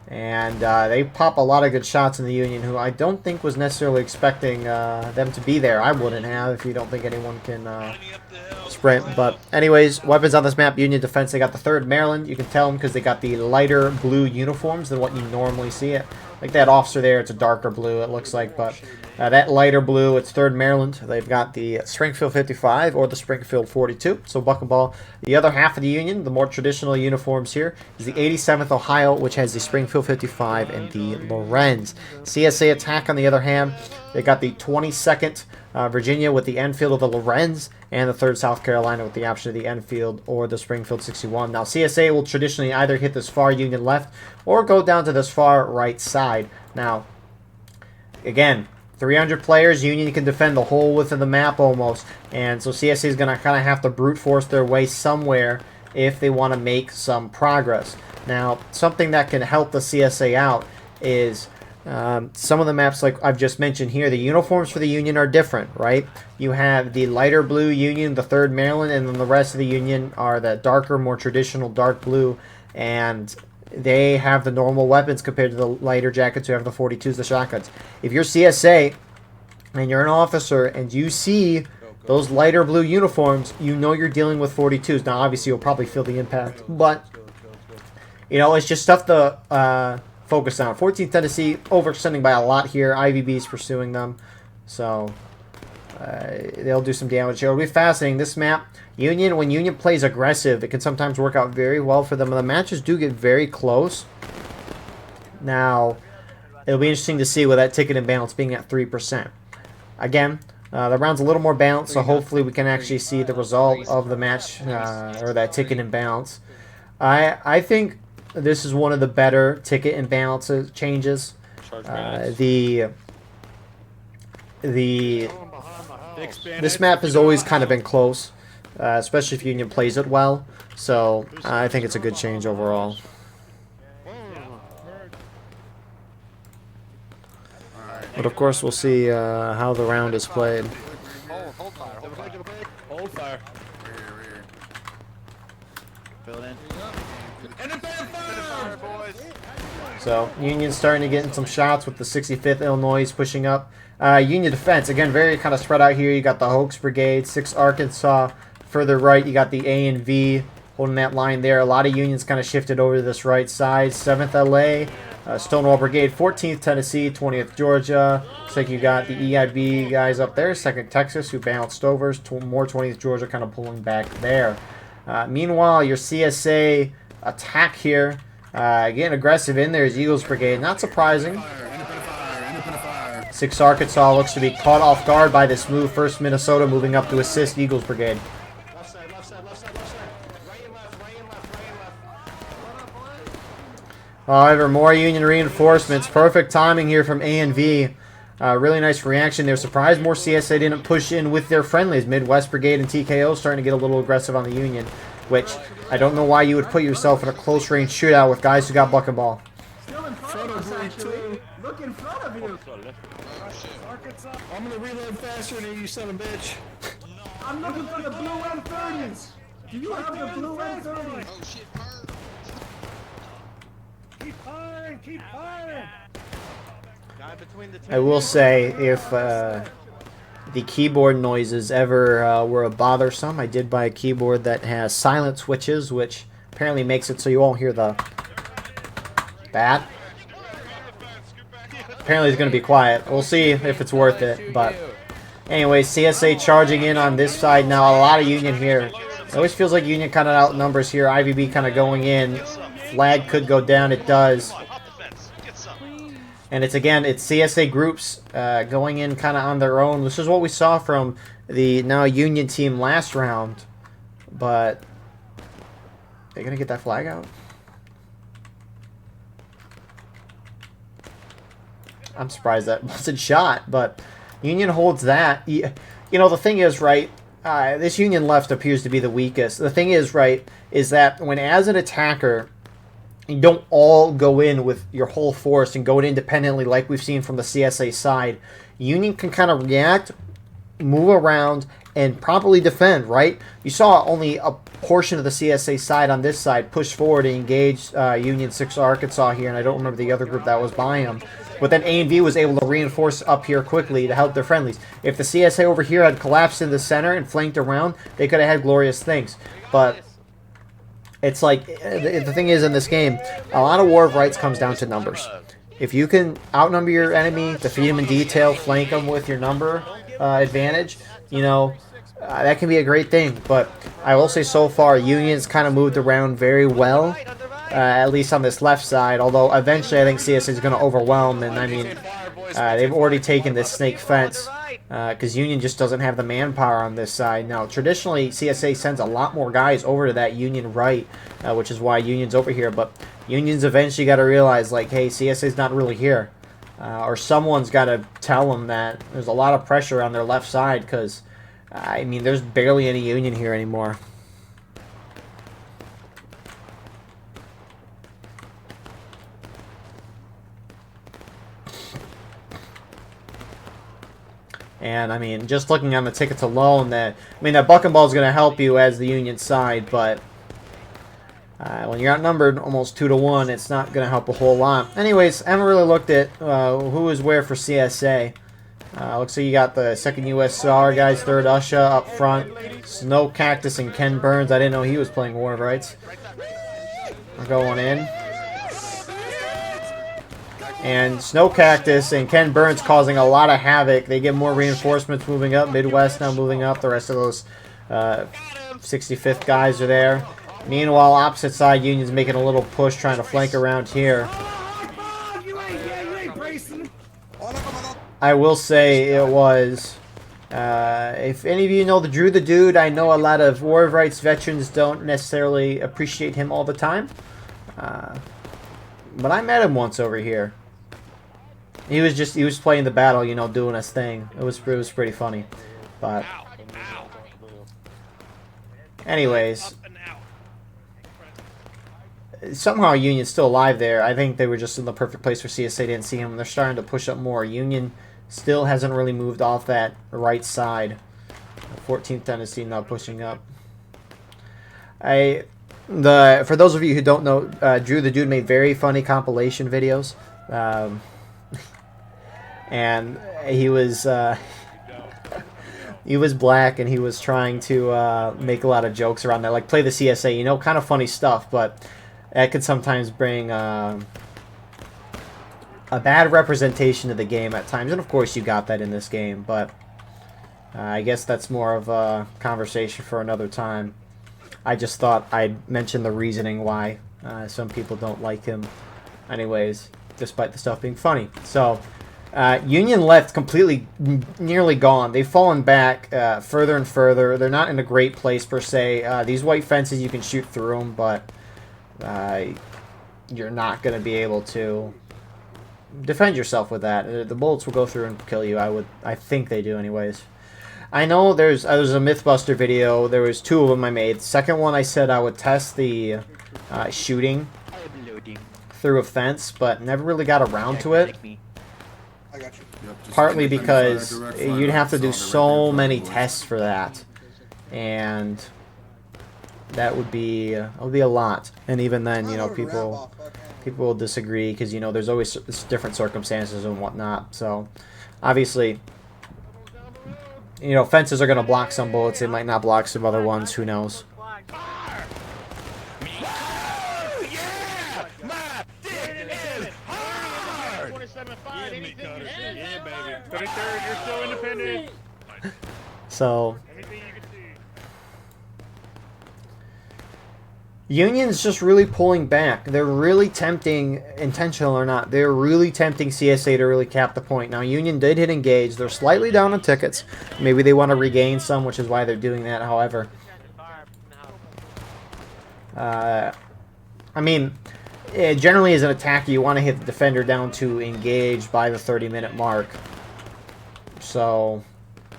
And they pop a lot of good shots in the Union, who I don't think was necessarily expecting them to be there. I wouldn't have if you don't think anyone can sprint. But anyways, weapons on this map, Union defense, they got the 3rd Maryland. You can tell them because they got the lighter blue uniforms than what you normally see it. Like that officer there, it's a darker blue, it looks like, but that lighter blue, it's 3rd Maryland. They've got the Springfield 55 or the Springfield 42, so buck and ball. The other half of the Union, the more traditional uniforms here, is the 87th Ohio, which has the Springfield 55 and the Lorenz. CSA attack, on the other hand, they got the 22nd Virginia with the Enfield of the Lorenz and the 3rd South Carolina with the option of the Enfield or the Springfield 61. Now, CSA will traditionally either hit this far Union left or go down to this far right side. Now, again, 300 players, Union can defend the whole width of the map almost. And so CSA is going to kind of have to brute force their way somewhere if they want to make some progress. Now, something that can help the CSA out is some of the maps like I've just mentioned here. The uniforms for the Union are different, right? You have the lighter blue Union, the 3rd Maryland, and then the rest of the Union are the darker, more traditional dark blue. And they have the normal weapons compared to the lighter jackets who have the 42s, the shotguns. If you're CSA and you're an officer and you see those lighter blue uniforms, you know you're dealing with 42s. Now, obviously, you'll probably feel the impact, but, you know, it's just stuff to focus on. 14th Tennessee overextending by a lot here. IVB's pursuing them, so they'll do some damage here. It'll be fascinating. This map, Union, when Union plays aggressive, it can sometimes work out very well for them. And the matches do get very close. Now, it'll be interesting to see with that ticket imbalance being at 3%. Again, the round's a little more balanced, so hopefully we can actually see the result of the match or that ticket imbalance. I think this is one of the better ticket imbalance changes. This map has always kind of been close, especially if Union plays it well. So I think it's a good change overall. But of course, we'll see how the round is played. Hold fire. Hold fire. Fill it in. So Union's starting to get in some shots with the 65th Illinois pushing up. Union defense, again, very kind of spread out here. You got the Hoax Brigade, 6th Arkansas. Further right, you got the A and V holding that line there. A lot of Unions kind of shifted over to this right side. 7th LA. Stonewall Brigade, 14th Tennessee, 20th Georgia. Looks like you got the EIB guys up there. 2nd Texas, who bounced over. More 20th Georgia kind of pulling back there. Meanwhile, your CSA attack here, getting aggressive in there is Eagles Brigade. Not surprising. 6th Arkansas looks to be caught off guard by this move. 1st Minnesota moving up to assist Eagles Brigade. However, more Union reinforcements. Perfect timing here from A and V. Really nice reaction. They were surprised more CSA didn't push in with their friendlies. Midwest Brigade and TKO starting to get a little aggressive on the Union, which I don't know why you would put yourself in a close range shootout with guys who got buck and ball. Still in front of us, actually. Look in front of you. I'm gonna reload faster than you, son of a bitch. I'm looking for the blue M30s. Do you have the blue M30s? Oh shit, bird. Keep firing, keep firing. I will say, if the keyboard noises ever were bothersome, I did buy a keyboard that has silent switches, which apparently makes it so you won't hear the bat. Apparently it's going to be quiet. We'll see if it's worth it. But anyway, CSA charging in on this side now. A lot of Union here. It always feels like Union kind of outnumbers here. IVB kind of going in. Flag could go down. It does. And it's CSA groups going in kind of on their own. This is what we saw from the now Union team last round. But they're going to get that flag out? I'm surprised that wasn't shot, but Union holds that. You know, the thing is, right, this Union left appears to be the weakest. The thing is, right, is that when as an attacker, you don't all go in with your whole force and go in independently like we've seen from the CSA side. Union can kind of react, move around, and properly defend, right? You saw only a portion of the CSA side on this side push forward and engage Union 6 Arkansas here, and I don't remember the other group that was by them. But then A&V was able to reinforce up here quickly to help their friendlies. If the CSA over here had collapsed in the center and flanked around, they could have had glorious things. But it's like, the thing is in this game, a lot of War of Rights comes down to numbers. If you can outnumber your enemy, defeat them in detail, flank them with your number advantage, you know, that can be a great thing. But I will say so far, Union's kind of moved around very well. At least on this left side, although eventually I think CSA is going to overwhelm, and I mean, they've already taken this snake fence because Union just doesn't have the manpower on this side. Now, traditionally, CSA sends a lot more guys over to that Union right, which is why Union's over here. But Union's eventually got to realize, like, hey, CSA's not really here. Or someone's got to tell them that there's a lot of pressure on their left side because, I mean, there's barely any Union here anymore. And, I mean, just looking on the tickets alone, that buck and ball is going to help you as the Union side, but when you're outnumbered almost 2-1, it's not going to help a whole lot. Anyways, I haven't really looked at who is where for CSA. Looks like you got the 2nd USR guys, 3rd Usha up front. Snow Cactus and Ken Burns. I didn't know he was playing War of Rights. We're going in. And Snow Cactus and Ken Burns causing a lot of havoc. They get more reinforcements moving up. Midwest now moving up. The rest of those 65th guys are there. Meanwhile, opposite side, Union's making a little push trying to flank around here. I will say it was... if any of you know the Drew the Dude, I know a lot of War of Rights veterans don't necessarily appreciate him all the time. But I met him once over here. He was playing the battle, you know, doing his thing. It was pretty funny. But anyways, somehow Union's still alive there. I think they were just in the perfect place for CSA. Didn't see him. They're starting to push up more. Union still hasn't really moved off that right side. 14th Tennessee now pushing up. For those of you who don't know, Drew the Dude made very funny compilation videos. And he was black, and he was trying to make a lot of jokes around that, like play the CSA, you know, kind of funny stuff, but that could sometimes bring a bad representation of the game at times, and of course you got that in this game, but I guess that's more of a conversation for another time. I just thought I'd mention the reasoning why some people don't like him anyways, despite the stuff being funny. So Union left completely, nearly gone. They've fallen back further and further. They're not in a great place per se. These white fences, you can shoot through them, but you're not going to be able to defend yourself with that. The bullets will go through and kill you. I think they do anyways. I know there's a Mythbuster video. There was 2 of them I made. The second one I said I would test the shooting through a fence, but never really got around to it. I got you. Partly because you'd have to do so many tests for that, and that would be a lot. And even then, you know, people will disagree because, you know, there's always different circumstances and whatnot. So obviously, you know, fences are going to block some bullets. They might not block some other ones. Who knows? So Union's just really pulling back. They're really tempting, intentional or not, they're really tempting CSA to really cap the point. Now, Union did hit engage. They're slightly down on tickets. Maybe they want to regain some, which is why they're doing that. However, I mean, generally as an attacker, you want to hit the defender down to engage by the 30-minute mark. So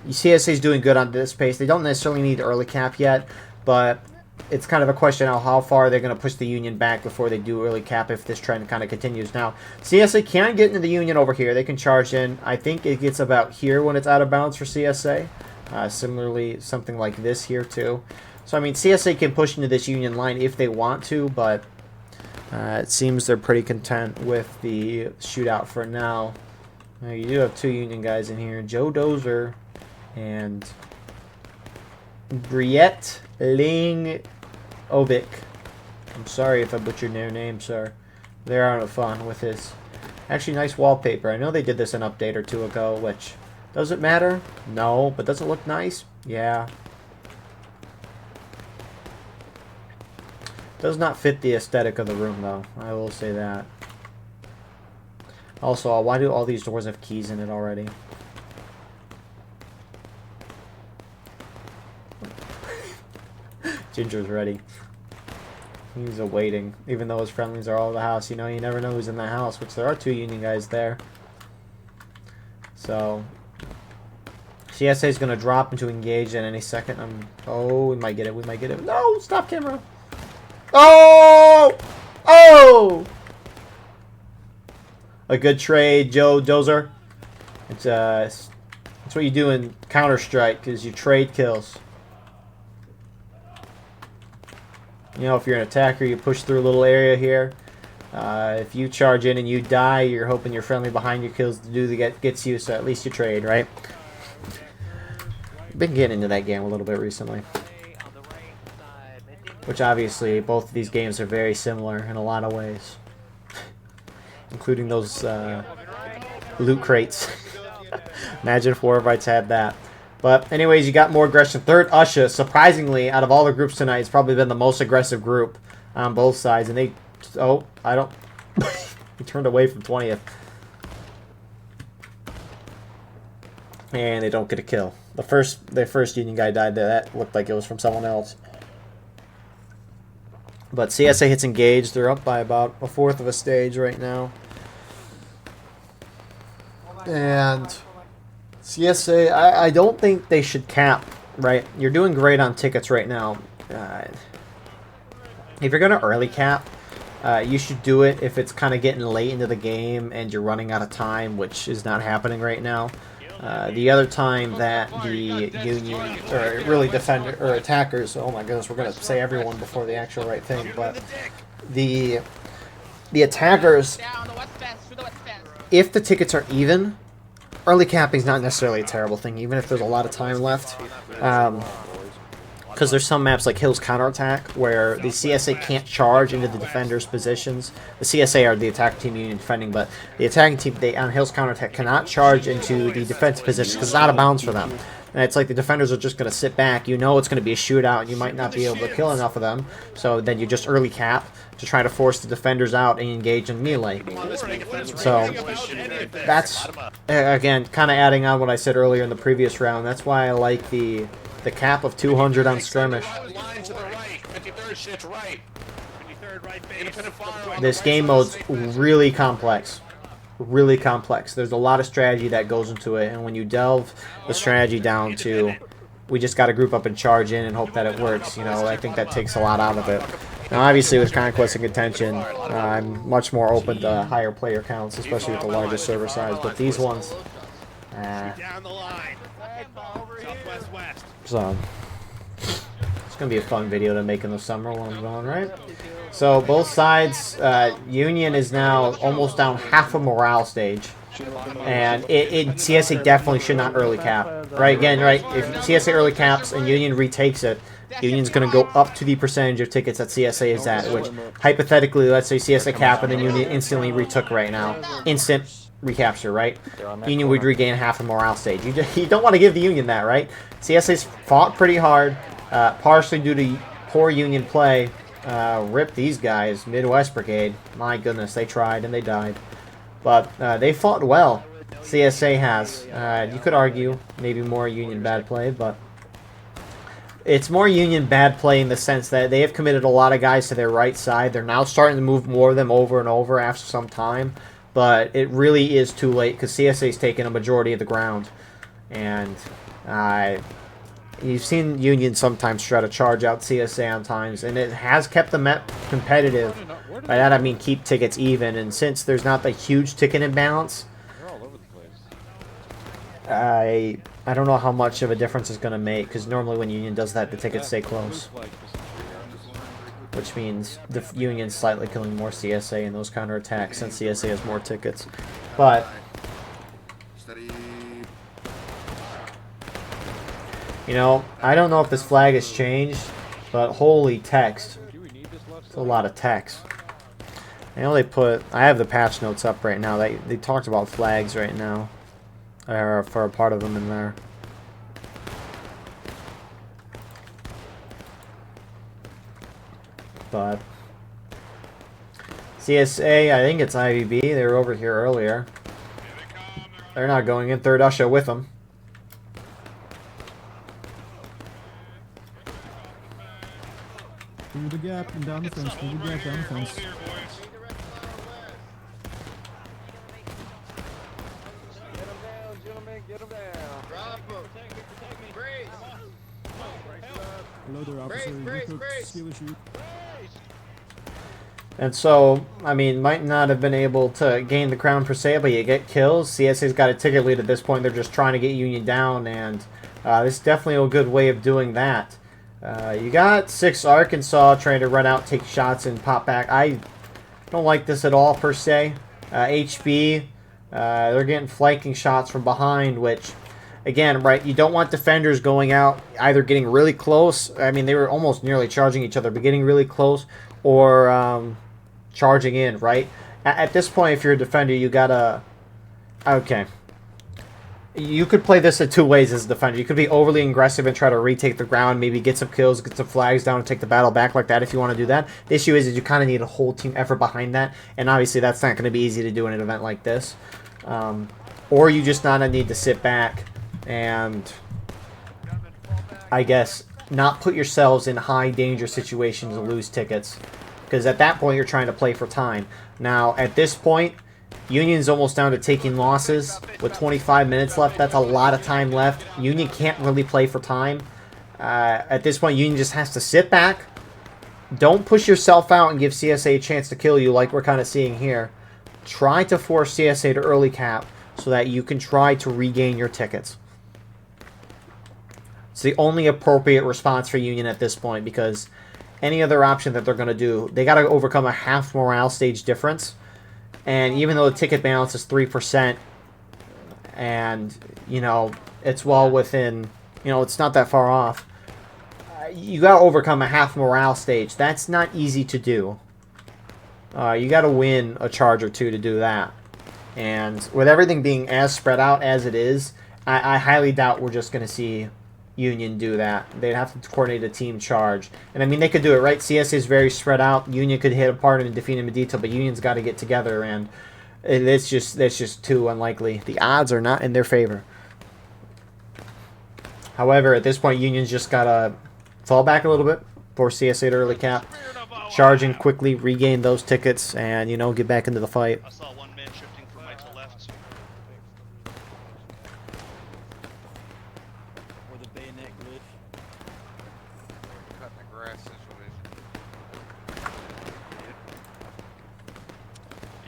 CSA is doing good on this pace. They don't necessarily need early cap yet, but it's kind of a question of how far they're going to push the Union back before they do early cap if this trend kind of continues. Now, CSA can get into the Union over here. They can charge in. I think it gets about here when it's out of bounds for CSA. Similarly, something like this here too. So, I mean, CSA can push into this Union line if they want to, but it seems they're pretty content with the shootout for now. You do have 2 Union guys in here. Joe Dozer and Briette Ling Ovic. I'm sorry if I butchered their name, sir. They're having fun with this. Actually, nice wallpaper. I know they did this an update or 2 ago, which... Does it matter? No. But does it look nice? Yeah. Does not fit the aesthetic of the room, though. I will say that. Also, why do all these doors have keys in it already? Ginger's ready. He's awaiting, even though his friendlies are all over the house. You know, you never know who's in the house, which there are 2 Union guys there. So, CSA is going to drop into engage at any second. Oh, we might get it. We might get it. No, stop camera. Oh! Oh! A good trade, Joe Dozer. It's what you do in Counter-Strike, is you trade kills. You know, if you're an attacker, you push through a little area here. If you charge in and you die, you're hoping your friendly behind you kills to do the gets you, so at least you trade, right? Been getting into that game a little bit recently. Which obviously, both of these games are very similar in a lot of ways. Including those loot crates. Imagine if Warfights had that. But anyways, you got more aggression. Third Usha, surprisingly, out of all the groups tonight, it's probably been the most aggressive group on both sides. And they... Oh, I don't... He turned away from 20th. And they don't get a kill. The first Union guy died there. That looked like it was from someone else. But CSA hits engage. They're up by about a fourth of a stage right now. And CSA, I don't think they should cap, right? You're doing great on tickets right now. If you're going to early cap, you should do it if it's kind of getting late into the game and you're running out of time, which is not happening right now. The other time that the Union, or really defender or attackers, oh my goodness, we're going to say everyone before the actual right thing, but the attackers, if the tickets are even, early capping is not necessarily a terrible thing, even if there's a lot of time left. Because there's some maps like Hill's Counterattack where the CSA can't charge into the defenders' positions. The CSA are the attack team Union defending, but the attacking team on Hill's Counterattack cannot charge into the defensive positions because it's out of bounds for them. And it's like the defenders are just going to sit back. You know it's going to be a shootout, and you might not be able to kill enough of them. So then you just early cap to try to force the defenders out and engage in melee. So that's, again, kind of adding on what I said earlier in the previous round. That's why I like the cap of 200 on skirmish. This game mode's really complex. Really complex. There's a lot of strategy that goes into it, and when you delve the strategy down to, we just got to group up and charge in and hope that it works, you know, I think that takes a lot out of it. Now, obviously, with Conquest and Contention, I'm much more open to higher player counts, especially with the larger server size, but these ones, so, it's going to be a fun video to make in the summer while I'm going, right? So, both sides, Union is now almost down half a morale stage. And CSA definitely should not early cap. Right, again, right, if CSA early caps and Union retakes it, Union's going to go up to the percentage of tickets that CSA is at, which, hypothetically, let's say CSA cap and then Union instantly retook right now. Instant recapture, right? Union would regain half a morale stage. You don't want to give the Union that, right? CSA's fought pretty hard, partially due to poor Union play. Rip these guys, Midwest Brigade. My goodness, they tried and they died. But they fought well. CSA has. You could argue maybe more Union bad play, but it's more Union bad play in the sense that they have committed a lot of guys to their right side. They're now starting to move more of them over and over after some time. But it really is too late because CSA's taken a majority of the ground. And you've seen Union sometimes try to charge out CSA on times, and it has kept the map competitive. By that I mean keep tickets even, and since there's not the huge ticket imbalance, I don't know how much of a difference it's going to make, because normally when Union does that, the tickets stay close. Which means the Union's slightly killing more CSA in those counterattacks since CSA has more tickets. But you know, I don't know if this flag has changed, but holy text. It's a lot of text. I know they put, I have the patch notes up right now. They talked about flags right now. Or for a part of them in there. But CSA, I think it's IVB. They were over here earlier. They're not going in. Third Usher with them. Through the gap and down the fence. Through the gap, down the fence. Hello there, officer. You took skill issue. And so, I mean, might not have been able to gain the crown per se, but you get kills. CSA's got a ticket lead at this point. They're just trying to get Union down, and this is definitely a good way of doing that. You got 6 Arkansas trying to run out, take shots, and pop back. I don't like this at all, per se. HB, they're getting flanking shots from behind, which, again, right, you don't want defenders going out, either getting really close. I mean, they were almost nearly charging each other, but getting really close, or charging in, right? At this point, if you're a defender, you gotta... Okay. You could play this in 2 ways as a defender. You could be overly aggressive and try to retake the ground, maybe get some kills, get some flags down, and take the battle back like that if you want to do that. The issue is you kind of need a whole team effort behind that, and obviously that's not going to be easy to do in an event like this. Or you just not need to sit back and, I guess, not put yourselves in high danger situations and lose tickets. Because at that point, you're trying to play for time. Now, at this point, Union's almost down to taking losses with 25 minutes left. That's a lot of time left. Union can't really play for time. At this point, Union just has to sit back. Don't push yourself out and give CSA a chance to kill you like we're kind of seeing here. Try to force CSA to early cap so that you can try to regain your tickets. It's the only appropriate response for Union at this point, because any other option that they're going to do, they got to overcome a half morale stage difference. And even though the ticket balance is 3%, and, you know, it's well within, you know, it's not that far off, you got to overcome a half morale stage. That's not easy to do. You got to win a charge or 2 to do that. And with everything being as spread out as it is, I highly doubt we're just going to see Union do that. They'd have to coordinate a team charge. And I mean, they could do it, right? CS is very spread out. Union could hit apart and defeat him in detail, but Union's got to get together, and that's just too unlikely. The odds are not in their favor. However, at this point, Union's just got to fall back a little bit, force CSA to early cap, charge in quickly, regain those tickets, and, you know, get back into the fight. I saw one man shifting from right to left. Or the bayonet glitch. Cutting the grass situation.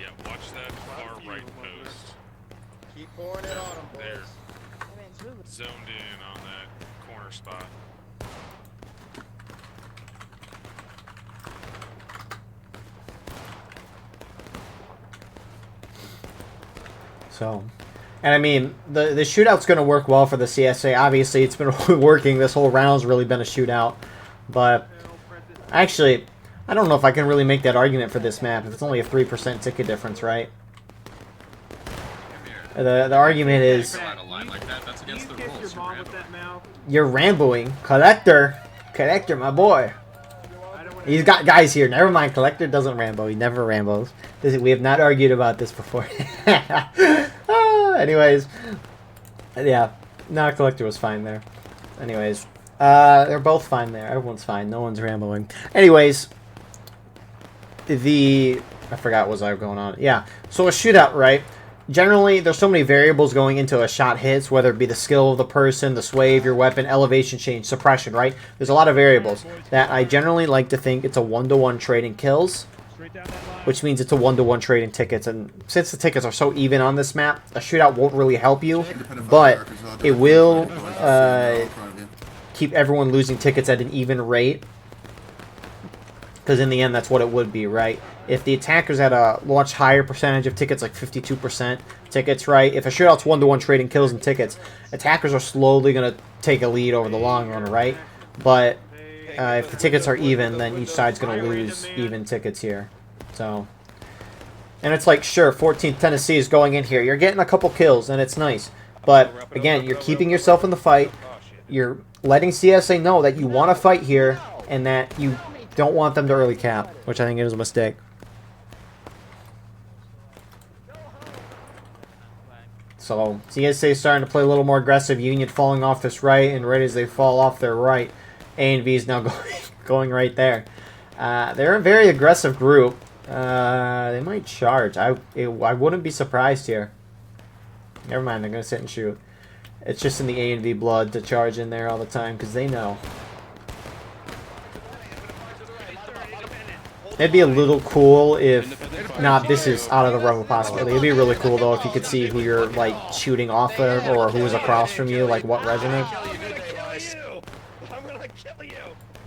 Yeah, watch that far right post. Keep pouring it on them, boys. There. Zoned in on that corner spot. So, and I mean, the shootout's going to work well for the CSA. Obviously, it's been working. This whole round's really been a shootout. But, actually, I don't know if I can really make that argument for this map. If it's only a 3% ticket difference, right? The argument is... You're Ramboing. Collector, my boy. He's got guys here. Never mind, Collector doesn't Rambo. He never Rambos. We have not argued about this before. Anyways. Yeah. No, Collector was fine there. Anyways. They're both fine there. Everyone's fine. No one's Ramboing. Anyways. I forgot what was going on. Yeah. So a shootout, right? Generally, there's so many variables going into a shot hits, whether it be the skill of the person, the sway of your weapon, elevation change, suppression, right? There's a lot of variables that I generally like to think it's a 1-to-1 trade in kills, which means it's a 1-to-1 trade in tickets. And since the tickets are so even on this map, a shootout won't really help you, but it will keep everyone losing tickets at an even rate, because in the end, that's what it would be, right? If the attackers had a much higher percentage of tickets, like 52% tickets, right? If a shootout's 1-to-1 trading kills and tickets, attackers are slowly going to take a lead over the long run, right? But if the tickets are even, then each side's going to lose even tickets here. So, and it's like, sure, 14th Tennessee is going in here. You're getting a couple kills, and it's nice. But, again, you're keeping yourself in the fight. You're letting CSA know that you want to fight here, and that you don't want them to early cap, which I think is a mistake. So CSA starting to play a little more aggressive. Union falling off this right, and right as they fall off their right, A and V is now going right there. They're a very aggressive group. They might charge. I wouldn't be surprised here. Never mind, they're going to sit and shoot. It's just in the A and V blood to charge in there all the time because they know. It'd be a little cool if... Nah, this is out of the realm of possibility. It'd be really cool, though, if you could see who you're, like, shooting off of or who's across from you, like, what regiment.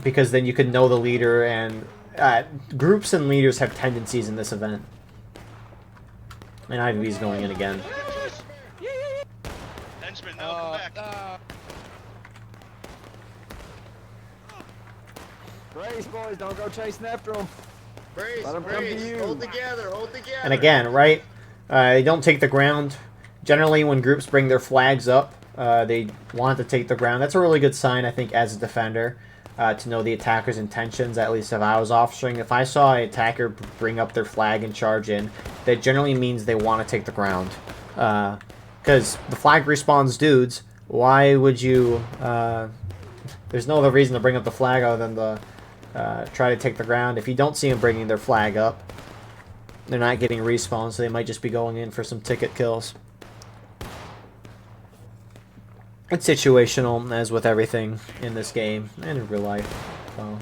Because then you could know the leader, and groups and leaders have tendencies in this event. And IV's going in again. Henchman, no, come back. Brace, boys, don't go chasing after them. Brace, Let 'em come to you. hold together, hold together. And again, right, they don't take the ground. Generally, when groups bring their flags up, they want to take the ground. That's a really good sign, I think, as a defender, to know the attacker's intentions, at least if I was officering. If I saw an attacker bring up their flag and charge in, that generally means they want to take the ground. Because the flag respawns dudes. Why would you... there's no other reason to bring up the flag other than the... try to take the ground. If you don't see them bringing their flag up, they're not getting respawned, so they might just be going in for some ticket kills. It's situational, as with everything in this game and in real life. So.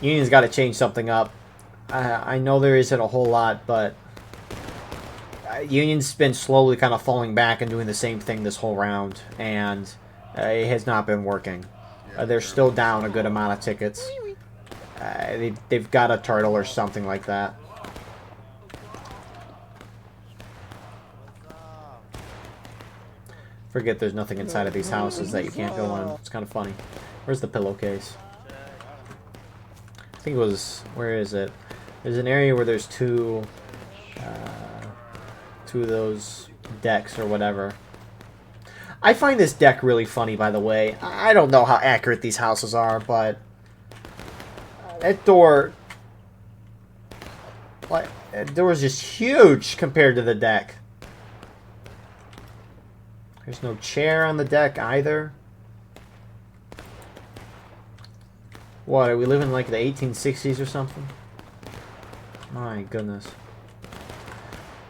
Union's got to change something up. I know there isn't a whole lot, but Union's been slowly kind of falling back and doing the same thing this whole round, and it has not been working. They're still down a good amount of tickets. They've got a turtle or something like that. Forget there's nothing inside of these houses that you can't go in. It's kind of funny. Where's the pillowcase? I think it was... Where is it? There's an area where there's two of those decks or whatever. I find this deck really funny, by the way. I don't know how accurate these houses are, but that door, like, that door is just huge compared to the deck. There's no chair on the deck either. What, are we living like the 1860s or something? My goodness.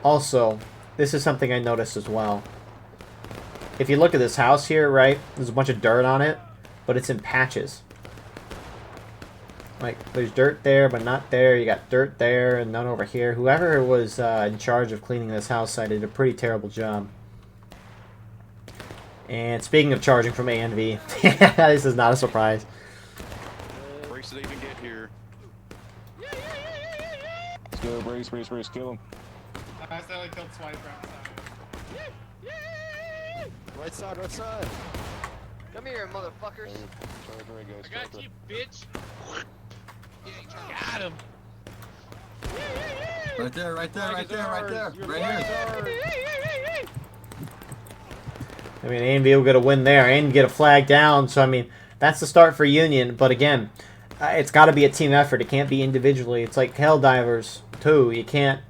Also, this is something I noticed as well. If you look at this house here, right, there's a bunch of dirt on it, but it's in patches. Like, there's dirt there, but not there. You got dirt there and none over here. Whoever was in charge of cleaning this house site did a pretty terrible job. And speaking of charging from A and V, this is not a surprise. Brace didn't even get here. Let's go, brace, kill him. I accidentally killed Swipe Right side, right side. Come here, motherfuckers. I got you, bitch. Got him. Right there. Right here. I mean, A and V will get a win there and get a flag down. So, I mean, that's the start for Union. But again, it's got to be a team effort. It can't be individually. It's like Helldivers, too. You can't,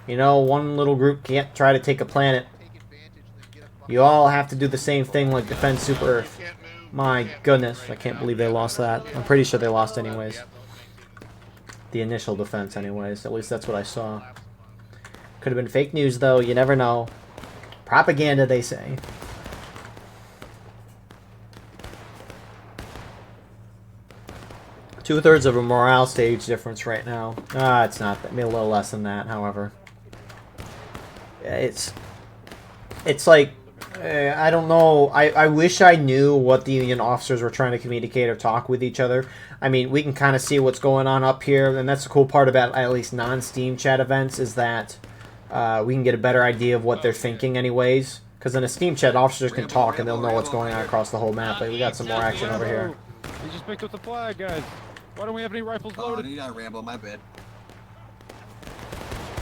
you know, one little group can't try to take a planet. You all have to do the same thing, like defend Super Earth. My goodness, I can't believe they lost that. I'm pretty sure they lost anyways. The initial defense anyways. At least that's what I saw. Could have been fake news, though. You never know. Propaganda, they say. Two-thirds of a morale stage difference right now. It's not. Maybe a little less than that, however. It's like, I don't know. I wish I knew what the Union officers were trying to communicate or talk with each other. I mean, we can kind of see what's going on up here, and that's the cool part about at least non-Steam chat events is that we can get a better idea of what they're thinking anyways. Because in a Steam chat, officers can talk and they'll know what's going on across the whole map. But we got some more action over here. We just picked up the flag, guys. Why don't we have any rifles loaded? You got Rambo, my bad.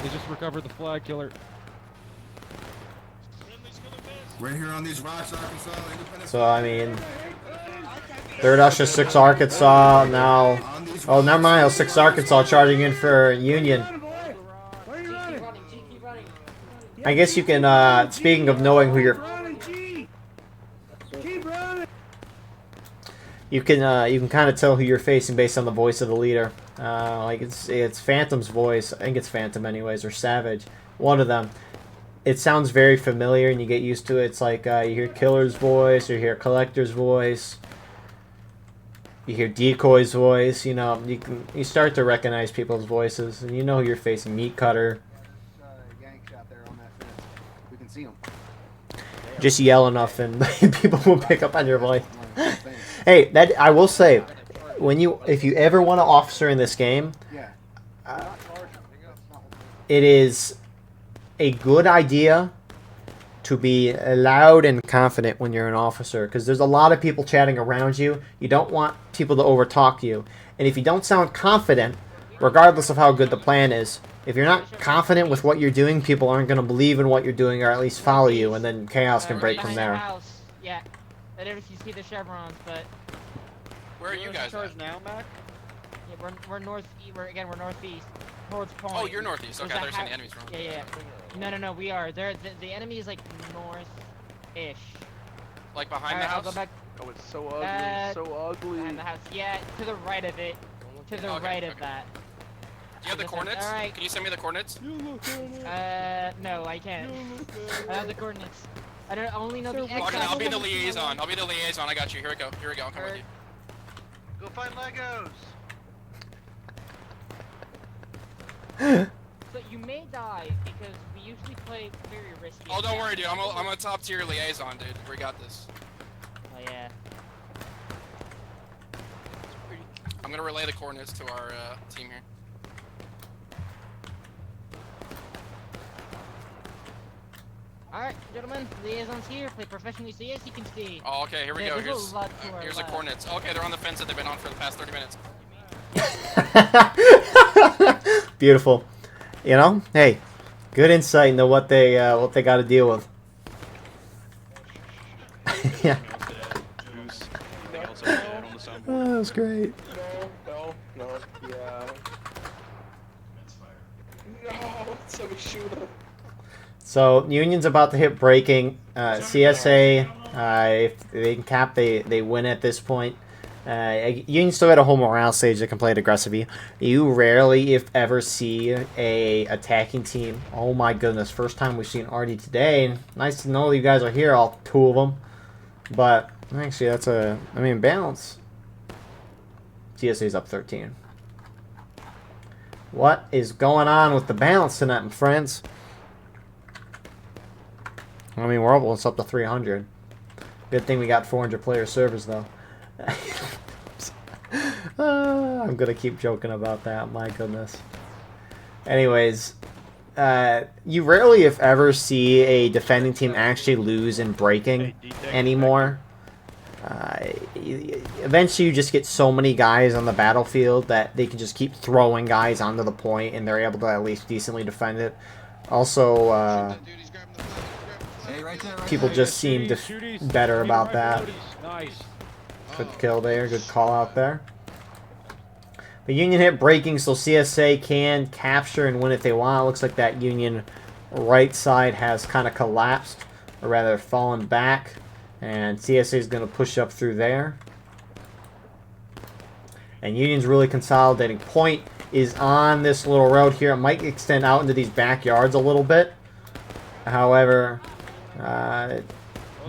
They just recovered the flag killer. Right here on these rocks, Arkansas. So, I mean, Third Usher, 6 Arkansas now. Oh, never mind. It was 6 Arkansas charging in for Union. I guess you can, speaking of knowing who you're... You can kind of tell who you're facing based on the voice of the leader. Like it's Phantom's voice. I think it's Phantom anyways, or Savage. One of them. It sounds very familiar and you get used to it. It's like you hear Killer's voice, or you hear Collector's voice. You hear Decoy's voice. You know, you start to recognize people's voices, and you know who you're facing. Meat Cutter. Just yell enough and people will pick up on your voice. Hey, that I will say, if you ever want an officer in this game, it is a good idea to be loud and confident when you're an officer, because there's a lot of people chatting around you. You don't want people to overtalk you, and if you don't sound confident, regardless of how good the plan is, if you're not confident with what you're doing, people aren't going to believe in what you're doing, or at least follow you, and then chaos can break from there. Yeah, I don't know if you see the chevrons, but where are you guys at? now, Mac? Yeah, we're northeast. We're northeast. Towards Point. Oh, you're northeast. Okay, there's any enemies from. Yeah. No, we are. The enemy is like north-ish. Like behind the house? I'll go back. Oh, it's so ugly. So ugly. Behind the house. Yeah, to the right of it. To the right of that. Do you have the coordinates? All right. Can you send me the coordinates? No, I can't. I have the coordinates. I don't only know the X. I'll be the liaison. I got you. Here we go. I'll come with you. Go find Legos. So you may die because we usually play very risky. Oh, don't worry, dude. I'm a top tier liaison, dude. We got this. Oh yeah. I'm gonna relay the coordinates to our team here. Alright, gentlemen, liaisons here, play professionally, so yes, you can see. Oh, okay, here we go. Here's the coordinates. Okay, they're on the fence that they've been on for the past 30 minutes. Beautiful. You know, hey, good insight into what they got to deal with. Yeah. Oh, that was great. No, yeah. No, somebody shoot him. So Union's about to hit breaking. CSA, if they can cap, they win at this point. Union still at a whole morale stage that can play it aggressively. You rarely, if ever, see a attacking team. Oh my goodness, first time we've seen Artie today. Nice to know you guys are here, all 2 of them. But actually, balance. CSA's up 13. What is going on with the balance tonight, my friends? I mean, we're almost up to 300. Good thing we got 400 player servers, though. I'm gonna keep joking about that. My goodness. Anyways, you rarely, if ever, see a defending team actually lose in breaking anymore. Eventually, you just get so many guys on the battlefield that they can just keep throwing guys onto the point, and they're able to at least decently defend it. Also, people just seem better about that. Good kill there, good call out there. The Union hit breaking, so CSA can capture and win if they want. It looks like that Union right side has kind of collapsed, or rather fallen back, and CSA is going to push up through there. And Union's really consolidating. Point is on this little road here. It might extend out into these backyards a little bit. However,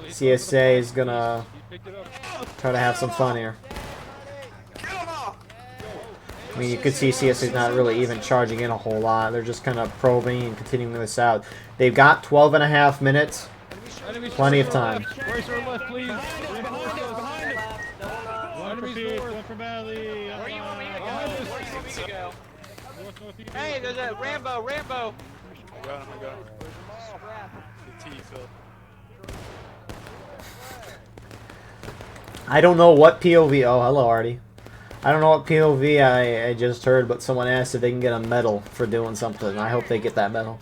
CSA is going to try to have some fun here. I mean, you could see CSA is not really even charging in a whole lot. They're just kind of probing and continuing this out. They've got 12.5 minutes. Plenty of time. Hey, there's a Rambo. I got him. I don't know what POV. Oh, hello, Artie. I don't know what POV I just heard, but someone asked if they can get a medal for doing something. I hope they get that medal.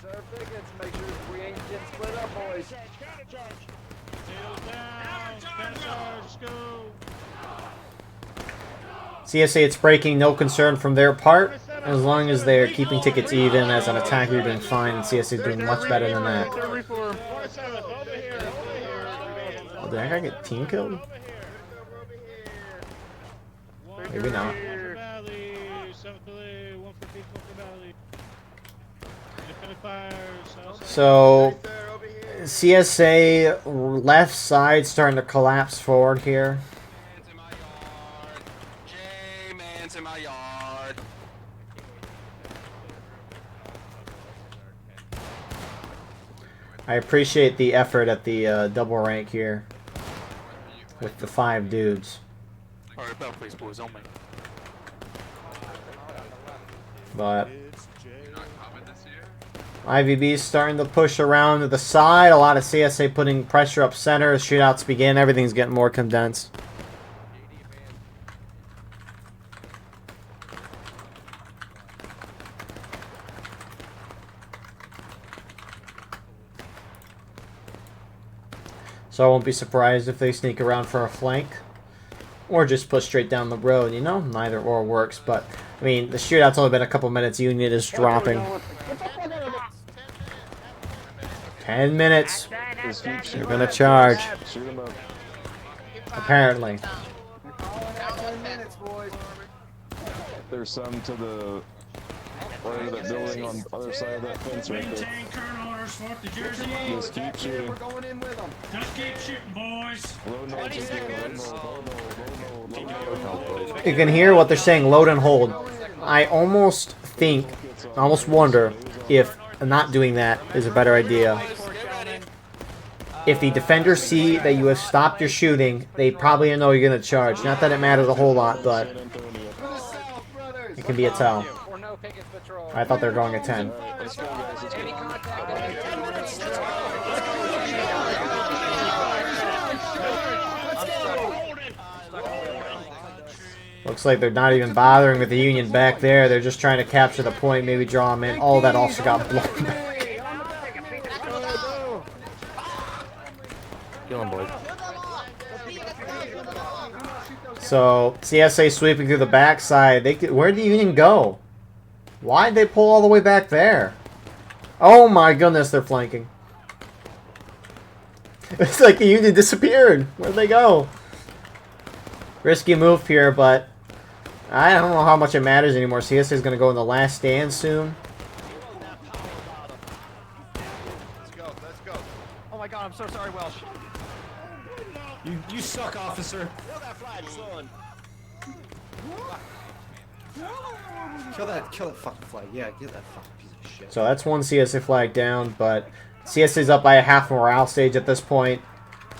CSA, it's breaking, no concern from their part. As long as they're keeping tickets even, as an attacker, you're doing fine, and CSA is doing much better than that. Oh, did that guy get team killed? Maybe not. So, CSA left side starting to collapse forward here. J-Man's in my yard. I appreciate the effort at the double rank here with the 5 dudes. Alright, bell please, boys, on me. But IVB's starting to push around to the side. A lot of CSA putting pressure up center as shootouts begin. Everything's getting more condensed. So I won't be surprised if they sneak around for a flank. Or just push straight down the road, you know? Neither or works, but... I mean, the shootout's only been a couple minutes. Union is dropping. 10 minutes. They're gonna charge. Apparently. There's some to the right of that building on the other side of that fence right there. Just keep shooting. Just keep shooting, boys. You can hear what they're saying, load and hold. I almost wonder if not doing that is a better idea. If the defenders see that you have stopped your shooting, they probably know you're going to charge. Not that it matters a whole lot, but it can be a tell. I thought they were going at 10. Looks like they're not even bothering with the Union back there. They're just trying to capture the point, maybe draw them in. Oh, that also got blown back. Kill him, boys. So, CSA sweeping through the backside. Where'd the Union go? Why'd they pull all the way back there? Oh my goodness, they're flanking. It's like the Union disappeared. Where'd they go? Risky move here, but I don't know how much it matters anymore. CSA is going to go in the last stand soon. Let's go. Oh my god, I'm so sorry, Welsh. You suck, officer. Kill that flag, son. Kill that fucking flag. Yeah, get that fucking piece of shit. So that's one CSA flag down, but CSA's up by a half morale stage at this point.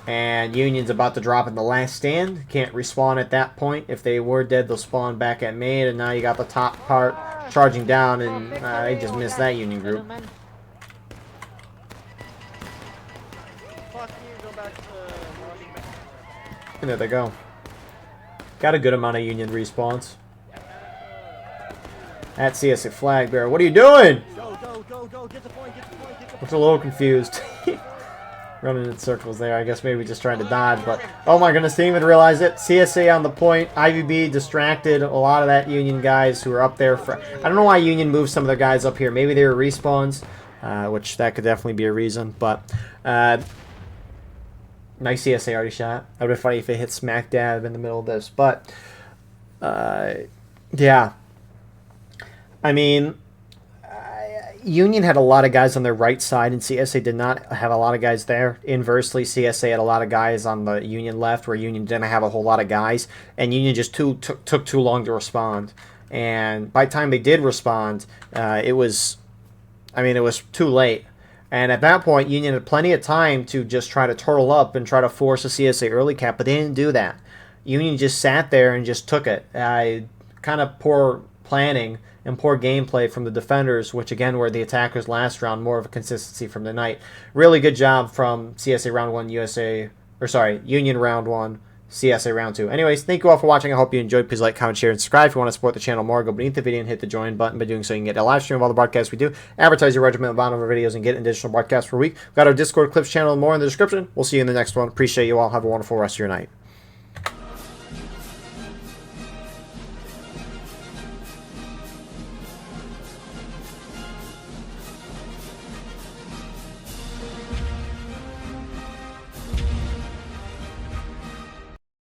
And Union's about to drop in the last stand. Can't respawn at that point. If they were dead, they'll spawn back at main. And now you got the top part charging down, and they just missed that Union group. And there they go. Got a good amount of Union respawns. That CSA flag bearer. What are you doing? Go, get the point, Looks a little confused. Running in circles there. I guess maybe just trying to dodge, but oh my goodness, didn't even realize it. CSA on the point. IVB distracted a lot of that Union guys who were up there. I don't know why Union moved some of their guys up here. Maybe they were respawns, which that could definitely be a reason, but nice CSA already shot. That would be funny if it hit smack dab in the middle of this, but yeah. I mean, Union had a lot of guys on their right side, and CSA did not have a lot of guys there. Inversely, CSA had a lot of guys on the Union left, where Union didn't have a whole lot of guys, and Union just took too long to respond. And by the time they did respond, it was too late. And at that point, Union had plenty of time to just try to turtle up and try to force a CSA early cap, but they didn't do that. Union just sat there and just took it. Kind of poor planning and poor gameplay from the defenders, which again were the attackers last round, more of a consistency from the night. Really good job from CSA round 1, Union round 1, CSA round 2. Anyways, thank you all for watching. I hope you enjoyed. Please like, comment, share, and subscribe. If you want to support the channel more, go beneath the video and hit the join button. By doing so, you can get a live stream of all the broadcasts we do, advertise your regiment at the bottom of our videos, and get additional broadcasts per week. We've got our Discord clips channel and more in the description. We'll see you in the next one. Appreciate you all. Have a wonderful rest of your night.